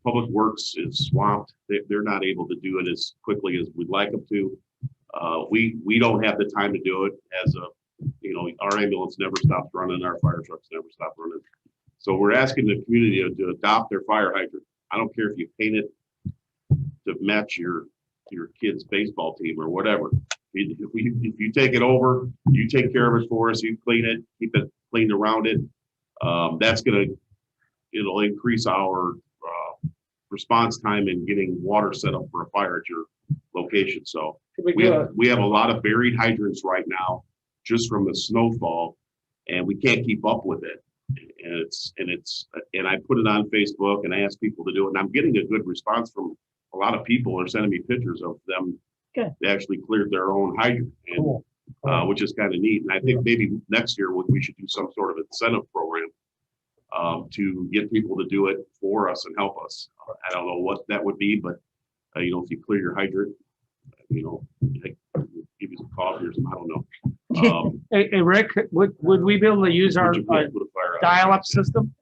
Public Works is swamped. They're not able to do it as quickly as we'd like them to. We don't have the time to do it. Our ambulance never stops running. Our fire trucks never stop running. So we're asking the community to adopt their fire hydrant. I don't care if you paint it to match your kid's baseball team or whatever. If you take it over, you take care of it for us, you clean it, keep it cleaned around it. It'll increase our response time in getting water set up for a fire at your location. So we have a lot of buried hydrants right now just from the snowfall, and we can't keep up with it. And I put it on Facebook and I ask people to do it, and I'm getting a good response from a lot of people are sending me pictures of them. They actually cleared their own hydrant, and, which is kind of neat. And I think maybe next year we should do some sort of incentive program to get people to do it for us and help us. don't know what that would be, but, if you clear your hydrant, like, give you some coffee or something, I don't know. Hey, Rick, would we be able to use our Would you be able to fire out? dial-up system?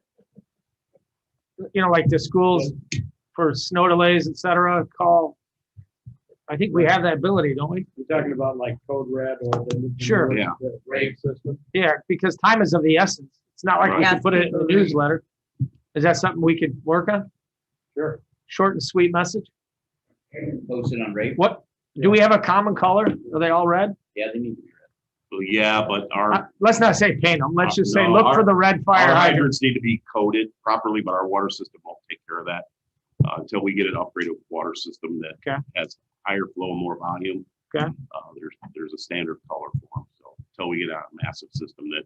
Like the schools for snow delays, et cetera, call. I think we have that ability, don't we? You're talking about like Code Red or the. Sure. Yeah. The rate system. Yeah, because time is of the essence. It's not like we Right. can put it in the newsletter. Is that something we could work on? Sure. Short and sweet message? Posted on rate. What, do we have a common color? Are they all red? Yeah, they need to be read. Well, yeah, but our, Let's not say paint them. Let's just say, No, look for the red fire our hydrant. hydrants need to be coded properly, but our water system won't take care of that until we get an upgraded water system that Okay. has higher flow and more volume. Okay. There's a standard color for them. So until we get a massive system that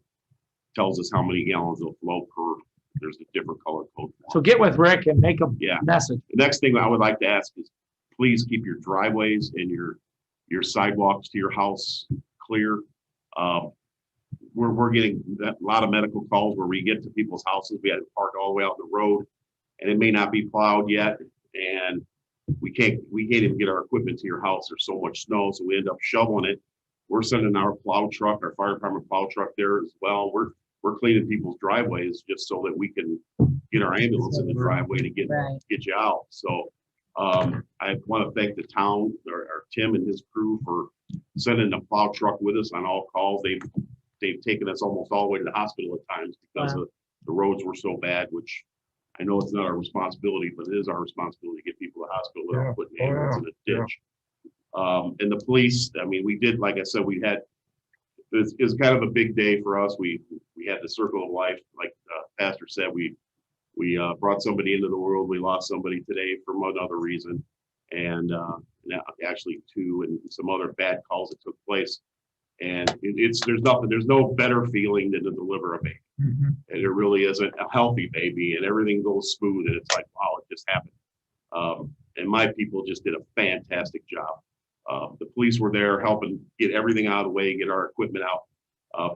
tells us how many gallons will flow per, there's a different color code for 'em. So get with Rick and make them Yeah. message. The next thing I would like to ask is, please keep your driveways and your sidewalks to your house clear. We're getting a lot of medical calls where we get to people's houses, we had to park all the way out the road, and it may not be plowed yet, and we can't even get our equipment to your house. There's so much snow, so we end up shoveling it. We're sending our plow truck, our fire department plow truck there as well. We're cleaning people's driveways just so that we can get our ambulance in the driveway to get you out. So I want to thank the town, or Tim and his crew, for sending the plow truck with us on all calls. They've taken us almost all the way to the hospital at times because of the roads were so bad, which I know it's not our responsibility, but it is our responsibility to get people to the hospital without putting ambulance in a ditch. And the police, I mean, we did, like I said, it was kind of a big day for us. We had the circle of life, like Pastor said, we brought somebody into the world. We lost somebody today from another reason, and actually two, and some other bad calls that took place. And there's no better feeling than to deliver a baby. Mm-hmm. And it really isn't a healthy baby, and everything goes smooth, and it's like, wow, it just happened. And my people just did a fantastic job. The police were there helping get everything out of the way, get our equipment out.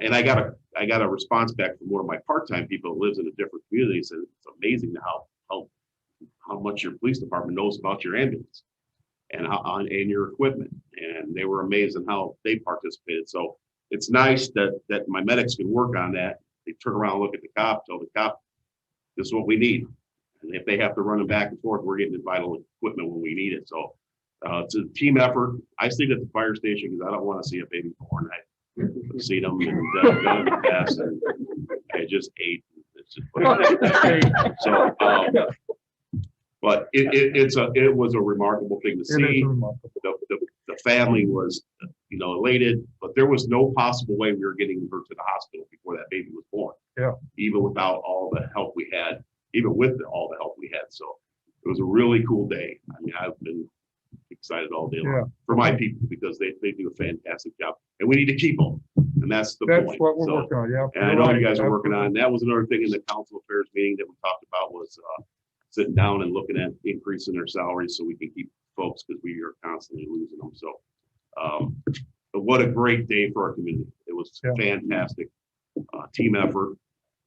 And I got a response back from one of my part-time people who lives in a different community. Said it's amazing how much your police department knows about your ambulance and your equipment. And they were amazed at how they participated. So it's nice that my medics can work on that. They turn around, look at the cop, tell the cop, this is what we need. And if they have to run them back and forth, we're getting the vital equipment when we need it. So it's a team effort. I stayed at the fire station because I don't want to see a baby born. I've seen them and done the past, and I just ate. It's just, so, but it was a remarkable thing to see. The family was, elated, but there was no possible way we were getting her to the hospital before that baby was born. Yeah. Even without all the help we had, even with all the help we had. So it was a really cool day. I mean, I've been excited all day long for my people because they do a fantastic job, and we need to keep them. And that's the point. That's what we're working on, yeah. And I know you guys are working on, and that was another thing in the council affairs meeting that we talked about was sitting down and looking at increasing their salaries so we can keep folks, because we are constantly losing them. So but what a great day for our community. It was fantastic team effort,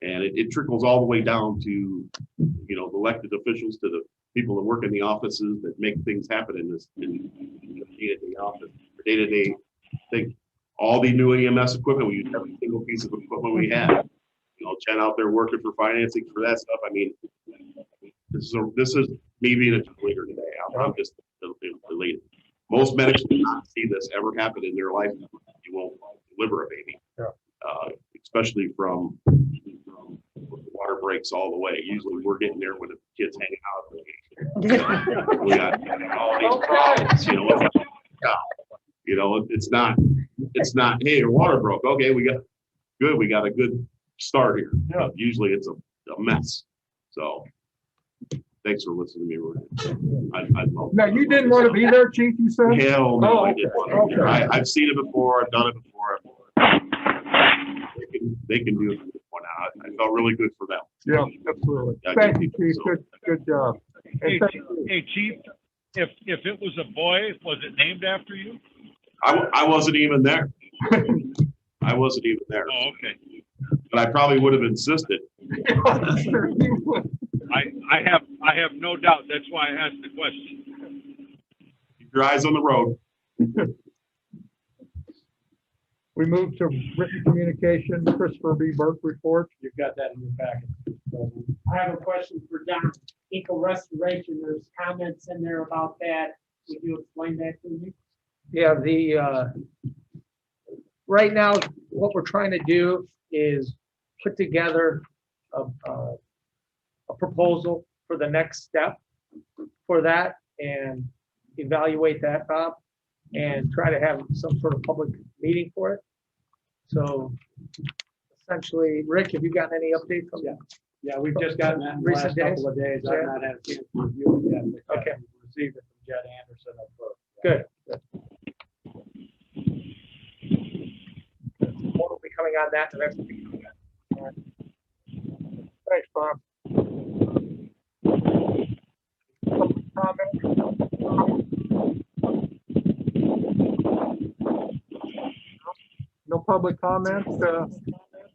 and it trickles all the way down to the elected officials, to the people that work in the offices that make things happen in this day-to-day office, day-to-day thing. All the new EMS equipment, we use every single piece of equipment we have. Jen out there working for financing for that stuff. I mean, this is me being a leader today. I'm just elated. Most medics will not see this ever happen in their life. You won't deliver a baby, especially from water breaks all the way. Usually we're getting there when the kid's hanging out. We got all these problems, it's not, hey, your water broke. Okay, we got a good start here. Usually it's a mess. So thanks for listening to me. I love Now, you didn't want to be there, Chief, you said? Hell no, Oh, I didn't want to be there. I've seen it before. I've done it before. They can do it one out. I felt really good for them. Yeah, absolutely. Thank you, Chief. Good job. Hey, And thank you. hey, Chief, if it was a boy, was it named after you? I wasn't even there. I wasn't even there. Oh, okay. But I probably would have insisted. I I have no doubt. That's why I asked the question. Keep your eyes on the road. We move to written communication, Christopher B. Burke report. You've got that in your packet. I have a question for Don. Eco restoration, there's comments in there about that. Would you explain that to me? Yeah, right now, what we're trying to do is put together a proposal for the next step for that and evaluate that, Bob, and try to have some sort of public meeting for it. So essentially, Rick, have you gotten any updates on that? Yeah, we've just gotten that in the last couple of days. I've not had a chance to review it yet. but Okay. we Received it from Jed Anderson up front. Good. More will be coming on that the next week. All right. Thanks, Bob. Public comment? No public comment.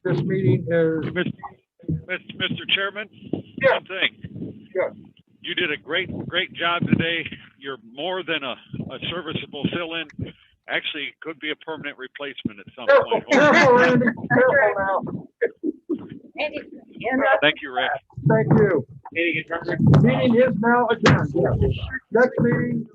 This meeting is. Mr. Chairman, Yeah. one thing. Yeah. You did a great job today. You're more than a serviceable fill-in. Actually, could be a permanent replacement at some point. Careful, Randy. Careful now. Thank you, Rick. Thank you. Meeting is now adjourned. Next meeting,